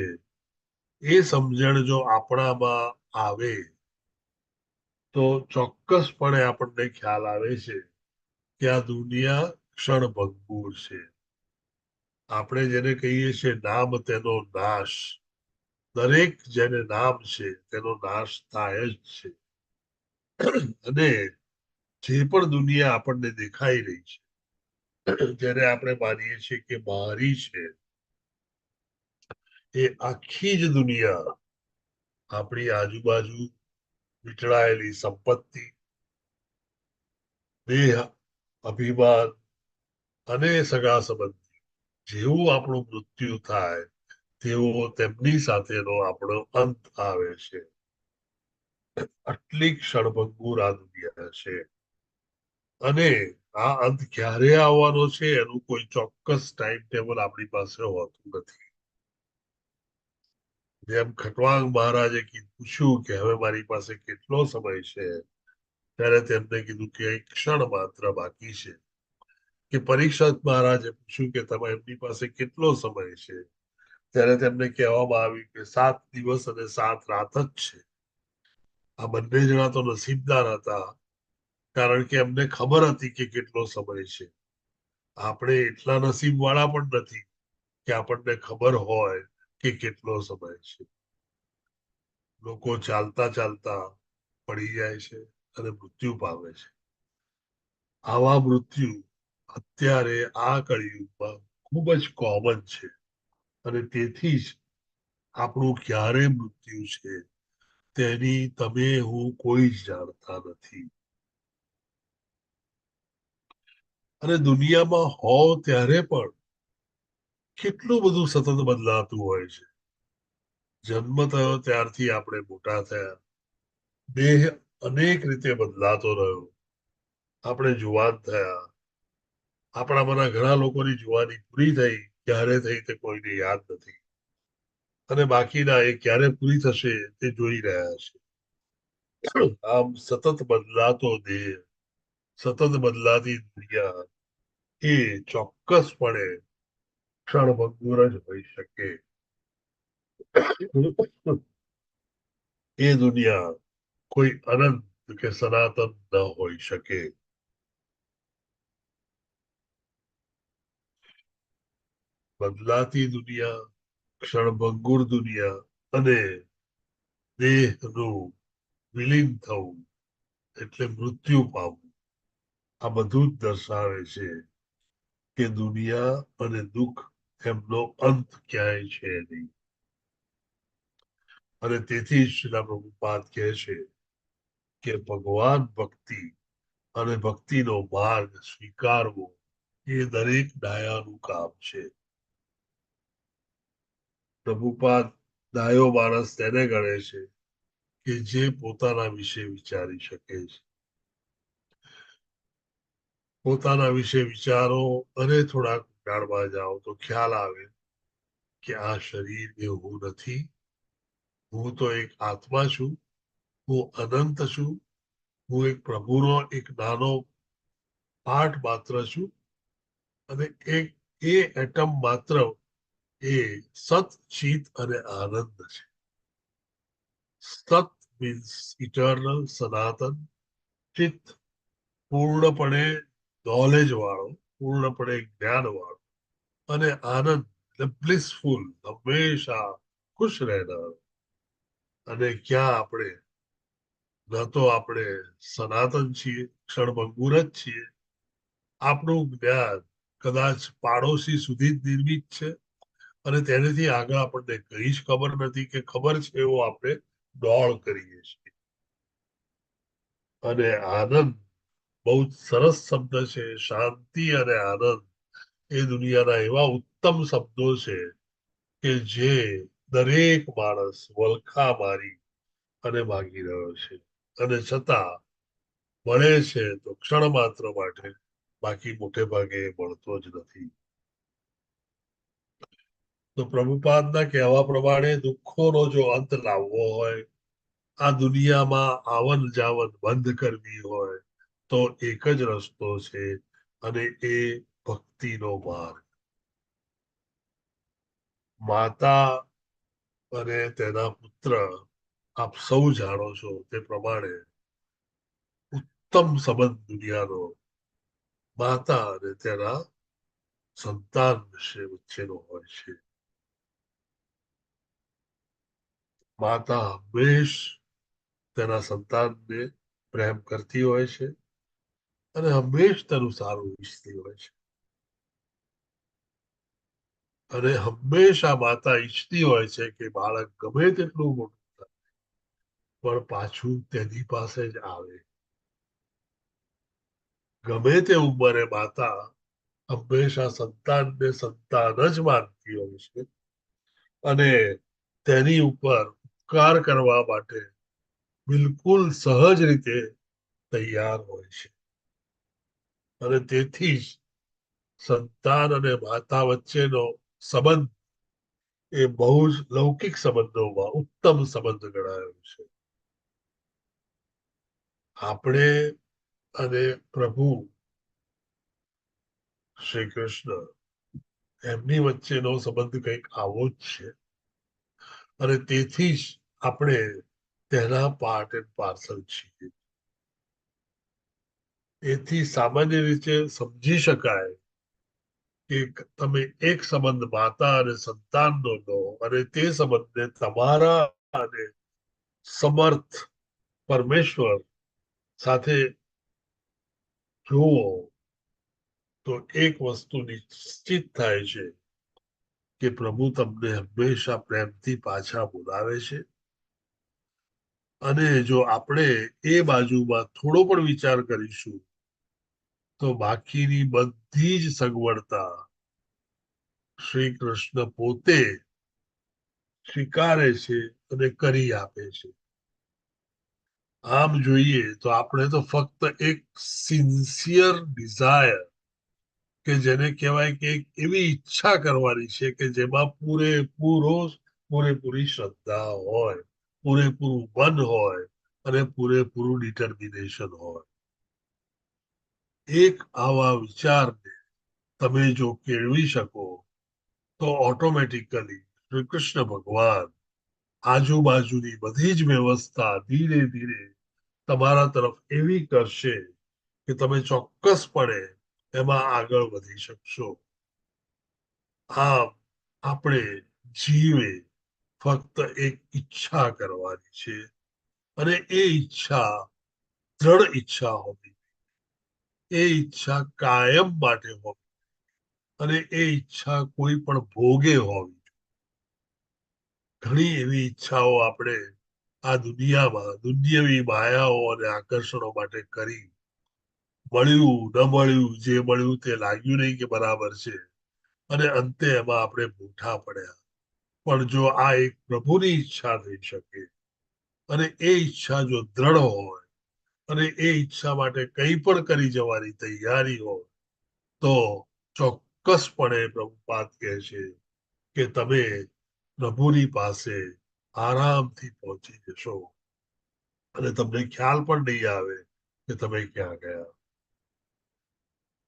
એ સમજણ જો આપણામાં આવે તો ચોક્કસપણે આપણને ખ્યાલ આવે છે કે આ દુનિયા ક્ષણભંગુર છે. આપણે જેને કહીએ છીએ નામ તેનો નાશ, દરેક જેને નામ છે તેનો નાશ થાય જ છે. અને જે પણ દુનિયા આપણને દેખાઈ રહી છે, જેને આપણે માનીએ છીએ કે મારી છે, એ આખી જ દુનિયા આપણી આજુબાજુ વીંટળાયેલી સંપત્તિ, દેહ, અભિમાન અને સગા સંબંધી, જેવું આપણું મૃત્યુ થાય તેવો તેમની સાથેનો આપણો અંત આવે છે. આટલી ક્ષણભંગુર આ દુનિયા છે, અને આ અંત ક્યારે આવવાનો છે એનું કોઈ ચોક્કસ ટાઈમ ટેબલ આપણી પાસે હોતું નથી. જેમ ખટવાંગ મહારાજે પૂછ્યું કે હવે મારી પાસે કેટલો સમય છે, ત્યારે તેમને કીધું કે એક ક્ષણ માત્ર બાકી છે. કે પરીક્ષિત મહારાજે પૂછ્યું કે તમે એમની પાસે કેટલો સમય છે, ત્યારે તેમને કહેવામાં આવ્યું કે 7 દિવસ અને 7 રાત જ છે. આ બંને જણા તો નસીબદાર હતા, કારણ કે એમને ખબર હતી કે કેટલો સમય છે. આપણે એટલા નસીબ વાળા પણ નથી કે આપણને ખબર હોય કે કેટલો સમય છે. લોકો ચાલતા ચાલતા પડી જાય છે અને મૃત્યુ પામે છે. આવા મૃત્યુ અત્યારે આ કળિયુગમાં ખૂબ જ કોમન છે, અને તેથી જ આપણું ક્યારે મૃત્યુ છે તેની તમે હું કોઈ જ જાણતા નથી. અને દુનિયામાં હો ત્યારે પણ કેટલું બધું સતત બદલાતું હોય છે. જન્મ થયો ત્યારથી આપણે મોટા થયા, દેહ અનેક રીતે બદલાતો રહ્યો, આપણે જુવાન થયા, આપણામાંના ઘણા લોકોની જુવાની પૂરી થઈ, ક્યારે થઈ તે કોઈને યાદ નથી, અને બાકીના એ ક્યારે પૂરી થશે તે જોઈ રહ્યા છે. આમ સતત બદલાતો દેહ, સતત બદલાતી દુનિયા એ ચોક્કસપણે ક્ષણભંગુર જ હોઈ શકે. એ દુનિયા કોઈ અનંત કે સનાતન ન હોઈ શકે. બદલાતી દુનિયા, ક્ષણભંગુર દુનિયા અને દેહનું વિલીન થવું એટલે મૃત્યુ પામવું, આ બધું જ દર્શાવે છે કે દુનિયા અને દુઃખ એમનો અંત ક્યાંય છે નહીં. અને તેથી જ શ્રીલા પ્રભુપાદ કહે છે કે ભગવાન ભક્તિ અને ભક્તિનો માર્ગ સ્વીકારવો એ દરેક ડાયાનું કામ છે. પ્રભુપાદ ડાયો માણસ તેને ગણે છે કે જે પોતાના વિશે વિચારી શકે છે. પોતાના વિશે વિચારો અને થોડાક ઊંડાણમાં જાઓ તો ખ્યાલ આવે કે આ શરીર એ હું નથી, હું તો એક આત્મા છું, હું અનંત છું, હું એક પ્રભુનો એક નાનો પાર્ટ માત્ર છું, અને એક એ એટમ માત્ર એ સત, ચિત અને આનંદ છે. સત મીન્સ ઇટર્નલ, સનાતન. ચિત પૂર્ણપણે નોલેજ વાળો, પૂર્ણપણે જ્ઞાન વાળો, અને આનંદ એટલે બ્લિસફુલ, હંમેશા ખુશ રહેનાર. અને ક્યાં આપણે ન તો આપણે સનાતન છીએ, ક્ષણભંગુર જ છીએ, આપણું જ્ઞાન કદાચ પાડોશી સુધી જ નિર્મિત છે, અને તેનાથી આગળ આપણને કઈ જ ખબર નથી કે ખબર છે એવો આપણે ડોળ કરીએ છીએ. અને આનંદ બહુ જ સરસ શબ્દ છે. શાંતિ અને આનંદ એ દુનિયાના એવા ઉત્તમ શબ્દો છે કે જે દરેક માણસ વલખા મારી અને માગી રહ્યો છે, અને છતાં મળે છે તો ક્ષણ માત્ર માટે, બાકી મોટે ભાગે મળતો જ નથી. તો પ્રભુપાદના કહેવા પ્રમાણે દુઃખોનો જો અંત લાવવો હોય, આ દુનિયામાં આવન જાવન બંધ કરવી હોય, તો એક જ રસ્તો છે, અને એ ભક્તિનો માર્ગ. માતા અને તેના પુત્ર આપ સૌ જાણો છો તે પ્રમાણે ઉત્તમ સંબંધ દુનિયાનો માતા અને તેના સંતાન વચ્ચેનો હોય છે. માતા હંમેશ તેના સંતાનને પ્રેમ કરતી હોય છે, અને હંમેશ તેનું સારું ઈચ્છતી હોય છે. અને હંમેશા માતા ઈચ્છતી હોય છે કે બાળક ગમે તેટલું મોટું થાય પણ પાછું તેની પાસે જ આવે. ગમે તે ઉંમરે માતા હંમેશા સંતાનને સંતાન જ માનતી હોય છે, અને તેની ઉપર ઉપકાર કરવા માટે બિલકુલ સહજ રીતે તૈયાર હોય છે. અને તેથી જ સંતાન અને માતા વચ્ચેનો સંબંધ એ બહુ જ લૌકિક સંબંધોમાં ઉત્તમ સંબંધ ગણાયો છે. આપણે અને પ્રભુ શ્રી કૃષ્ણ એમની વચ્ચેનો સંબંધ કંઈક આવો જ છે, અને તેથી જ આપણે તેના પાર્ટ એન્ડ પાર્સલ છીએ. એથી સામાન્ય રીતે સમજી શકાય કે તમે એક સંબંધ માતા અને સંતાનનો લો, અને તે સંબંધને તમારા અને સમર્થ પરમેશ્વર સાથે જુઓ, તો એક વસ્તુ નિશ્ચિત થાય છે કે પ્રભુ તમને હંમેશા પ્રેમથી પાછા બોલાવે છે, અને જો આપણે એ બાજુમાં થોડો પણ વિચાર કરીશું તો બાકીની બધી જ સગવડતા શ્રી કૃષ્ણ પોતે સ્વીકારે છે અને કરી આપે છે. આમ જોઈએ તો આપણે તો ફક્ત એક સિન્સિયર ડિઝાયર કે જેને કહેવાય કે એક એવી ઈચ્છા કરવાની છે કે જેમાં પૂરેપૂરી શ્રદ્ધા હોય, પૂરેપૂરું મન હોય અને પૂરેપૂરું ડિટર્મિનેશન હોય. એક આવા વિચારને તમે જો કેળવી શકો તો ઓટોમેટિકલી શ્રી કૃષ્ણ ભગવાન આજુબાજુની બધી જ વ્યવસ્થા ધીરે ધીરે તમારા તરફ એવી કરશે કે તમે ચોક્કસપણે એમાં આગળ વધી શકશો. આમ આપણે જીવે ફક્ત એક ઈચ્છા કરવાની છે અને એ ઈચ્છા દ્રઢ ઈચ્છા હોવી, એ ઈચ્છા કાયમ માટે હોવી અને એ ઈચ્છા કોઈ પણ ભોગે હોવી. ઘણી એવી ઈચ્છાઓ આપણે આ દુનિયામાં દુન્યવી માયાઓ અને આકર્ષણો માટે કરી, મળ્યું ન મળ્યું, જે મળ્યું તે લાગ્યું નહીં કે બરાબર છે અને અંતે એમાં આપણે બૂઠા પડ્યા. પણ જો આ એક પ્રભુની ઈચ્છા થઈ શકે અને એ ઈચ્છા જો દ્રઢ હોય અને એ ઈચ્છા માટે કંઈ પણ કરી જવાની તૈયારી હોય તો ચોક્કસપણે પ્રભુપાદ કહે છે કે તમે પ્રભુની પાસે આરામથી પહોંચી જશો અને તમને ખ્યાલ પણ નહીં આવે કે તમે ક્યાં ગયા.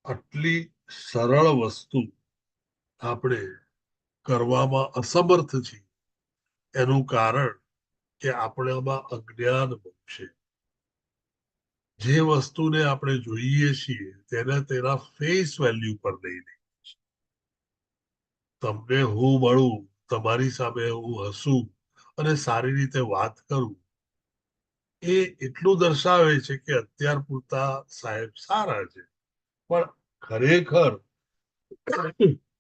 આટલી સરળ વસ્તુ આપણે કરવામાં અસમર્થ છીએ. એનું કારણ કે આપણામાં અજ્ઞાન બહુ છે. જે વસ્તુને આપણે જોઈએ છીએ તેને તેના ફેસ વેલ્યુ પર નહીં લઈએ. તમને હું મળું, તમારી સામે હું હસું અને સારી રીતે વાત કરું, એ એટલું દર્શાવે છે કે અત્યાર પૂરતા સાહેબ સારા છે, પણ ખરેખર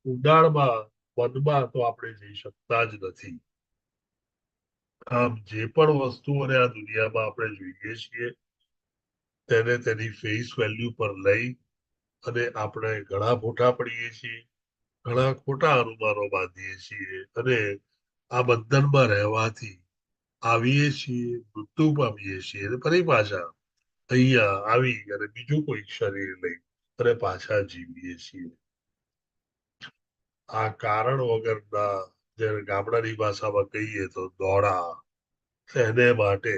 ઊંડાણમાં મનમાં તો આપણે જઈ શકતા જ નથી. આમ જે પણ વસ્તુઓને આ દુનિયામાં આપણે જોઈએ છીએ તેને તેની ફેસ વેલ્યુ પર લઈ અને આપણે ઘણા ખોટા પડીએ છીએ, ઘણા ખોટા અનુમાનો બાંધીએ છીએ અને આ બંધનમાં રહેવાથી આવીએ છીએ, મૃત્યુ પામીએ છીએ અને ફરી પાછા અહીંયા આવી અને બીજું કોઈ શરીર લઈ અને પાછા જીવીએ છીએ. આ કારણ વગરના, જે ગામડાની ભાષામાં કહીએ તો દોડા, એને માટે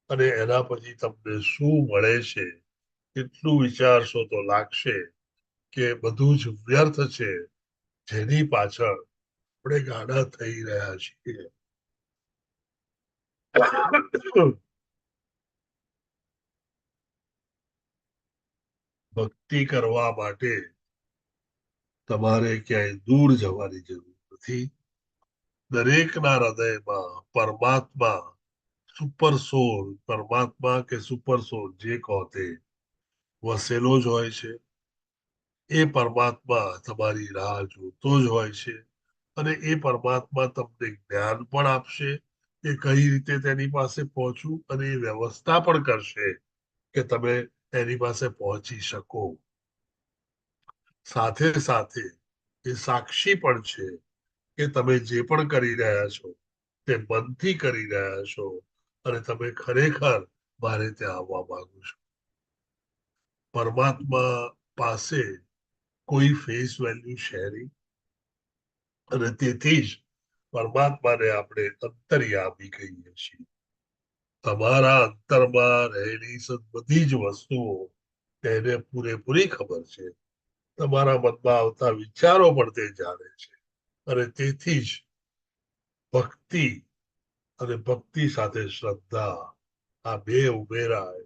અને એના પછી તમને શું મળે છે એટલું વિચારશો તો લાગશે કે બધું જ વ્યર્થ છે, જેની પાછળ આપણે ગાડા થઈ રહ્યા છીએ. ભક્તિ કરવા માટે તમારે ક્યાંય દૂર જવાની જરૂર નથી. દરેકના હૃદયમાં પરમાત્મા, સુપર સોલ, પરમાત્મા કે સુપર સોલ જે કહો તે વસેલો જ હોય છે. એ પરમાત્મા તમારી રાહ જોતો જ હોય છે અને એ પરમાત્મા તમને જ્ઞાન પણ આપશે કે કઈ રીતે તેની પાસે પહોંચવું અને એ વ્યવસ્થા પણ કરશે કે તમે એની પાસે પહોંચી શકો. સાથે સાથે એ સાક્ષી પણ છે કે તમે જે પણ કરી રહ્યા છો તે મનથી કરી રહ્યા છો અને તમે ખરેખર મારે ત્યાં આવવા માંગુ છો. પરમાત્મા પાસે કોઈ ફેસ વેલ્યુ છે નહીં અને તેથી જ પરમાત્માને આપણે અંતર્યામી કહીએ છીએ. તમારા અંતરમાં રહેલી બધી જ વસ્તુઓ તેને પૂરેપૂરી ખબર છે. તમારા મનમાં આવતા વિચારો પણ તે જાણે છે અને તેથી જ ભક્તિ અને ભક્તિ સાથે શ્રદ્ધા આ બે ઉમેરાય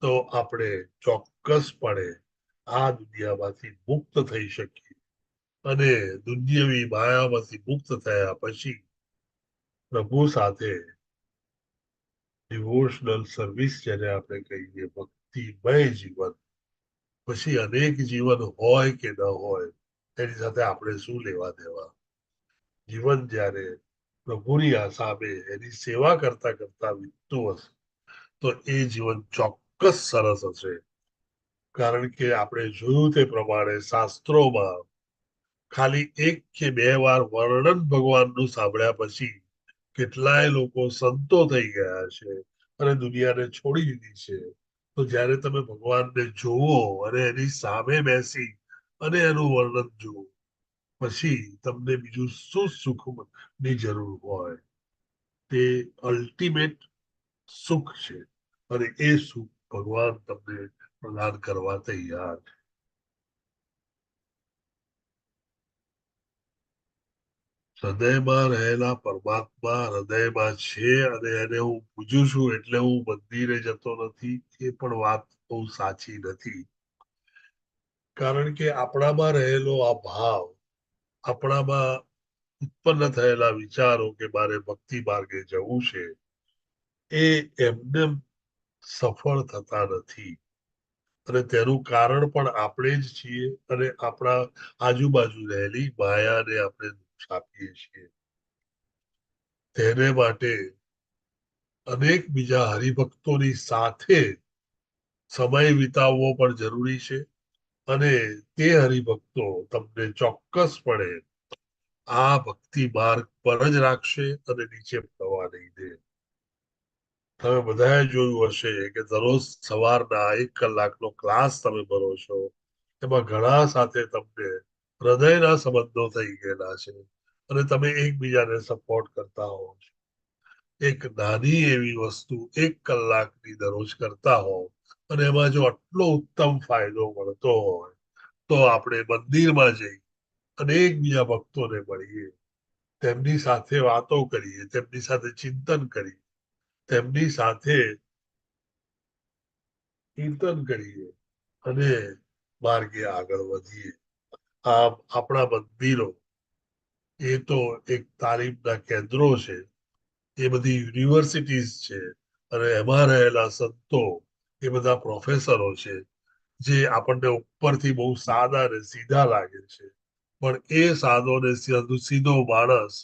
તો આપણે ચોક્કસપણે આ દુનિયામાંથી મુક્ત થઈ શકીએ અને દુનિયાવી માયામાંથી મુક્ત થયા પછી પ્રભુ સાથે ડિવોશનલ સર્વિસ જેને આપણે કહીએ, ભક્તિમય જીવન, પછી અનેક જીવન હોય કે ન હોય એની સાથે આપણે શું લેવા દેવા. જીવન જ્યારે પ્રભુની આ સામે એની સેવા કરતા કરતા વીતતું હશે તો એ જીવન ચોક્કસ સરસ હશે. કારણ કે આપણે જોયું તે પ્રમાણે શાસ્ત્રોમાં ખાલી 1 કે 2 વાર વર્ણન ભગવાનનું સાંભળ્યા પછી કેટલાય લોકો સંતો થઈ ગયા છે અને દુનિયાને છોડી દીધી છે. તો જ્યારે તમે ભગવાનને જોવો અને એની સામે બેસી અને એનું વર્ણન જુઓ પછી તમને બીજું શું સુખની જરૂર હોય. તે અલ્ટિમેટ સુખ છે અને એ સુખ ભગવાન તમને પ્રદાન કરવા તૈયાર છે. હૃદયમાં રહેલા પરમાત્મા હૃદયમાં છે અને એને હું પૂજું છું એટલે હું મંદિરે જતો નથી એ પણ વાત બહુ સાચી નથી. કારણ કે આપણામાં રહેલો આ ભાવ આપણામાં ઉત્પન્ન થયેલા વિચારો કે મારે ભક્તિ માર્ગે જવું છે એ એમને સફળ થતા નથી. અને તેનું કારણ પણ આપણે જ છીએ અને આપણા આજુબાજુ રહેલી માયાને આપણે દોષ આપીએ છીએ. તેને માટે અનેક બીજા હરિભક્તોની સાથે સમય વિતાવવો પણ જરૂરી છે અને તે હરિભક્તો તમને ચોક્કસપણે આ ભક્તિ માર્ગ પર જ રાખશે અને નીચે પડવા નહીં દે. તમે બધાએ જોયું હશે કે દરરોજ સવારના 1 કલાકનો ક્લાસ તમે ભરો છો એમાં ઘણા સાથે તમને હૃદયના સંબંધો થઈ ગયેલા છે અને તમે એકબીજાને સપોર્ટ કરતા હો છો. એક નાની એવી વસ્તુ 1 કલાકની દરરોજ કરતા હો અને એમાં જો આટલો ઉત્તમ ફાયદો મળતો હોય તો આપણે મંદિરમાં જઈ અને એકબીજા ભક્તોને મળીએ, તેમની સાથે વાતો કરીએ, તેમની સાથે ચિંતન કરીએ, તેમની સાથે ચિંતન કરીએ અને માર્ગે આગળ વધીએ. આમ આપણા મંદિરો એ તો એક તાલીમના કેન્દ્રો છે, એ બધી યુનિવર્સિટીઝ છે અને એમાં રહેલા સંતો એ બધા પ્રોફેસરો છે જે આપણને ઉપરથી બહુ સાદા અને સીધા લાગે છે પણ એ સાદો ને સીધો માણસ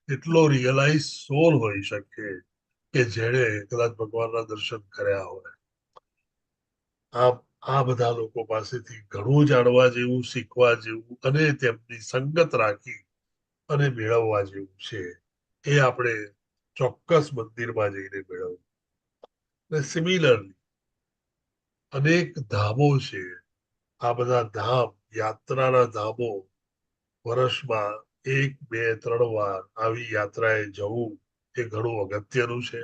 એટલો રિયલાઇઝ સોલ હોઈ શકે કે જેણે કદાચ ભગવાનના દર્શન કર્યા હોય. આ બધા લોકો પાસેથી ઘણું જાણવા જેવું, શીખવા જેવું અને તેમની સંગત રાખી અને મેળવવા જેવું છે. એ આપણે ચોક્કસ મંદિરમાં જઈને મેળવવું. સિમિલરલી અનેક ધામો છે. આ બધા ધામ યાત્રાના ધામો વર્ષમાં 1, 2, 3 વાર આવી યાત્રાએ જવું એ ઘણું અગત્યનું છે.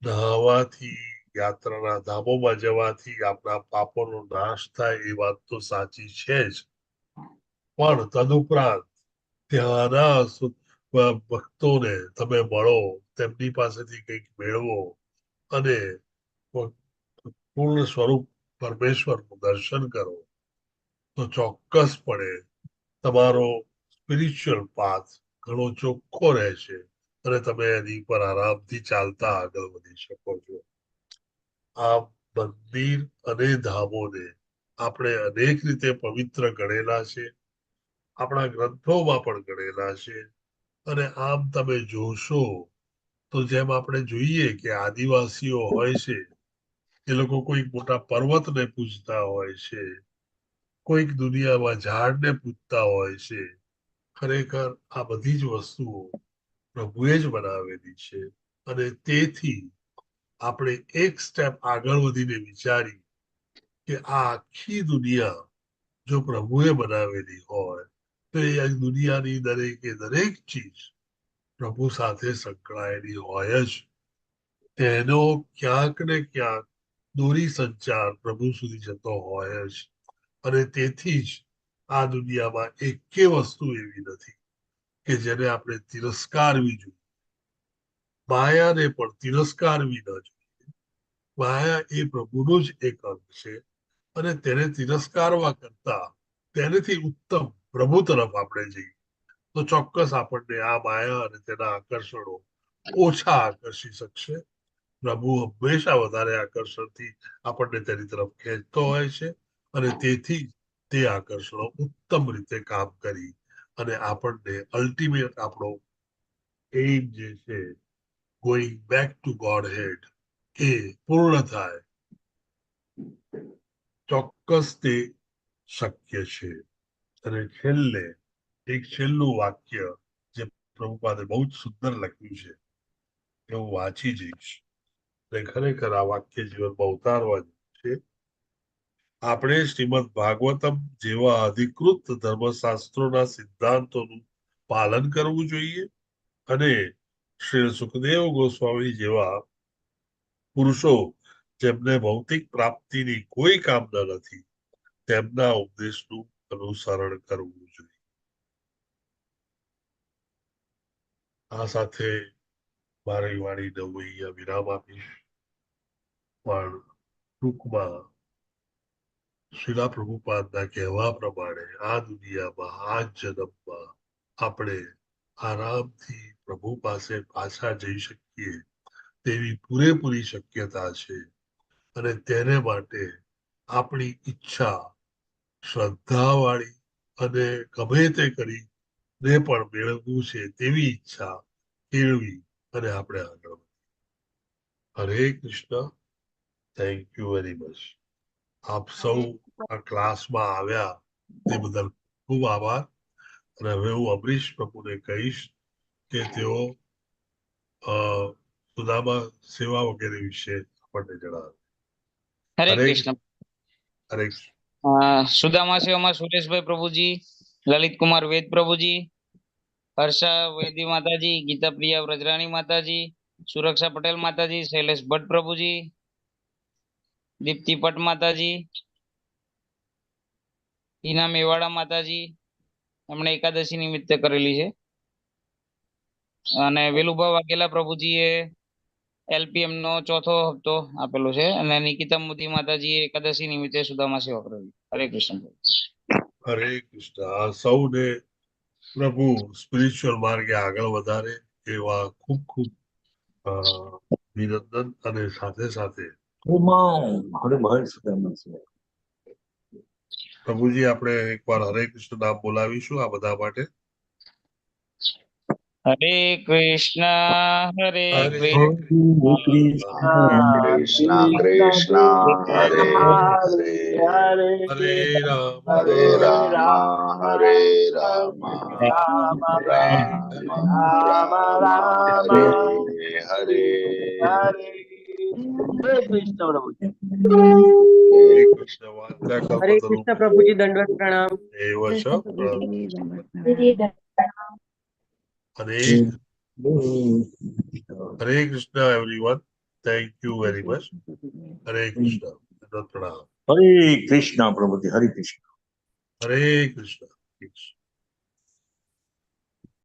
નહાવાથી યાત્રાના ધામોમાં જવાથી આપણા પાપોનો નાશ થાય એ વાત તો સાચી છે જ પણ તદુપરાંત ત્યાંના ભક્તોને તમે મળો, તેમની પાસેથી કંઈક મેળવો અને પૂર્ણ સ્વરૂપ પરમેશ્વરનું દર્શન કરો તો ચોક્કસપણે તમારો સ્પિરિચ્યુઅલ પાથ ઘણો ચોખ્ખો રહેશે અને તમે એની પર આરામથી ચાલતા આગળ વધી શકો છો. આ મંદિર અને ધામોને આપણે અનેક રીતે પવિત્ર ગણેલા છે, આપણા ગ્રંથોમાં પણ ગણેલા છે અને આમ તમે જોશો તો જેમ આપણે જોઈએ કે આદિવાસીઓ હોય છે એ લોકો કોઈક મોટા પર્વતને પૂજતા હોય છે, કોઈક દુનિયામાં ઝાડને પૂજતા હોય છે. ખરેખર આ બધી જ વસ્તુઓ પ્રભુએ જ બનાવેલી છે અને તેથી આપણે એક સ્ટેપ આગળ વધીને વિચારી કે આ આખી દુનિયા જો પ્રભુએ બનાવેલી હોય તો એ દુનિયાની દરેક ચીજ પ્રભુ સાથે સંકળાયેલી હોય જ. તેનો ક્યાંક ને ક્યાંક દોરી સંચાર પ્રભુ સુધી જતો હોય જ અને તેથી જ આ દુનિયામાં એકે વસ્તુ એવી નથી કે જેને આપણે તિરસ્કારવી જોઈએ. માયાને પણ તિરસ્કારવી ન જોઈએ. માયા એ પ્રભુનો જ એક અંગ છે અને તેને તિરસ્કારવા કરતા તેનાથી ઉત્તમ પ્રભુ તરફ આપણે જઈએ તો ચોક્કસ આપણને આ માયા અને તેના આકર્ષણો ઓછા આકર્ષી શકશે. પ્રભુ હંમેશા વધારે આકર્ષણથી આપણને તેની તરફ ખેંચતો હોય છે અને તેથી તે આકર્ષણો ઉત્તમ રીતે કામ કરી અને આપણને અલ્ટિમેટ આપણો એમ જે છે ગોઈંગ બેક ટુ ગોડ હેડ એ પૂર્ણ થાય, ચોક્કસ તે શક્ય છે. અને છેલ્લે એક છેલ્લું વાક્ય જે પ્રભુપાદે બહુ જ સુંદર લખ્યું છે એ હું વાંચી જઈશ. અને ખરેખર આ વાક્ય જીવનમાં ઉતારવા છે. આપણે શ્રીમદ ભાગવતમ જેવા અધિકૃત ધર્મશાસ્ત્રોના સિદ્ધાંતોનું પાલન કરવું જોઈએ અને શ્રી સુખદેવ ગોસ્વામી જેવા પુરુષો જેમને ભૌતિક પ્રાપ્તિની કોઈ કામના નથી તેમના ઉપદેશનું અનુસરણ કરવું જોઈએ. આ સાથે મારી વાણીને હું અહીંયા વિરામ આપીશ. પણ ટૂંકમાં શ્રીલા પ્રભુપાદના કહેવા પ્રમાણે આ દુનિયામાં આ જન્મમાં આપણે આરામથી પ્રભુ પાસે પાછા જઈ શકીએ તેવી પૂરેપૂરી શક્યતા છે. અને તેને માટે આપણી ઈચ્છા શ્રદ્ધાવાળી અને ગમે તે કરીને પણ મેળવવું છે તેવી ઈચ્છા કેળવી અને આપણે આગળ વધીએ. હરે Krishna. Thank you very much. આપ સૌ આ ક્લાસમાં આવ્યા તે બદલ ખૂબ આભાર. અને હવે હું અમરીશ પ્રભુને કહીશ કે તેઓ સુદામા સેવા વગેરે વિશે આપણને જણાવે.
હરે કૃષ્ણ.
હરે
સુદામા સેવામાં સુરેશભાઈ પ્રભુજી, લલિત કુમાર વેદ પ્રભુજી, હર્ષા વૈદી માતાજી, ગીતા પ્રિયા વ્રજરાણી માતાજી, સુરક્ષા પટેલ માતાજી, શૈલેષ ભટ્ટ પ્રભુજી, દીપ્તિ પટ માતાજી, હિના મેવાડા માતાજી, એમણે એકાદશી નિમિત્તે કરેલી છે. અને વેલુભા વાઘેલા પ્રભુજીએ LPM નો ચોથો હપ્તો આપેલો છે. અને નિકિતા મોદી માતાજીએ એકાદશી નિમિત્તે સુદામા સેવા કરેલી. હરે કૃષ્ણ.
હરે કૃષ્ણ. આ સૌને પ્રભુ સ્પિરિચ્યુઅલ માર્ગે આગળ વધારે એવા ખૂબ ખૂબ અભિનંદન. અને સાથે સાથે પ્રભુજી આપણે એકવાર હરે કૃષ્ણ નામ બોલાવીશું આ બધા માટે.
હરે કૃષ્ણ હરે
કૃષ્ણ કૃષ્ણ હરે હરે
હરે રામ
હરે રામ હરે રામ રામ રામ હરે હરે.
હરે કૃષ્ણ પ્રભુજી, દંડવત પ્રણામ.
હરે Krishna everyone. Thank you very much. હરે કૃષ્ણ. દંડવત પ્રણામ.
હરે કૃષ્ણ પ્રભુજી. હરે કૃષ્ણ.
હરે કૃષ્ણ.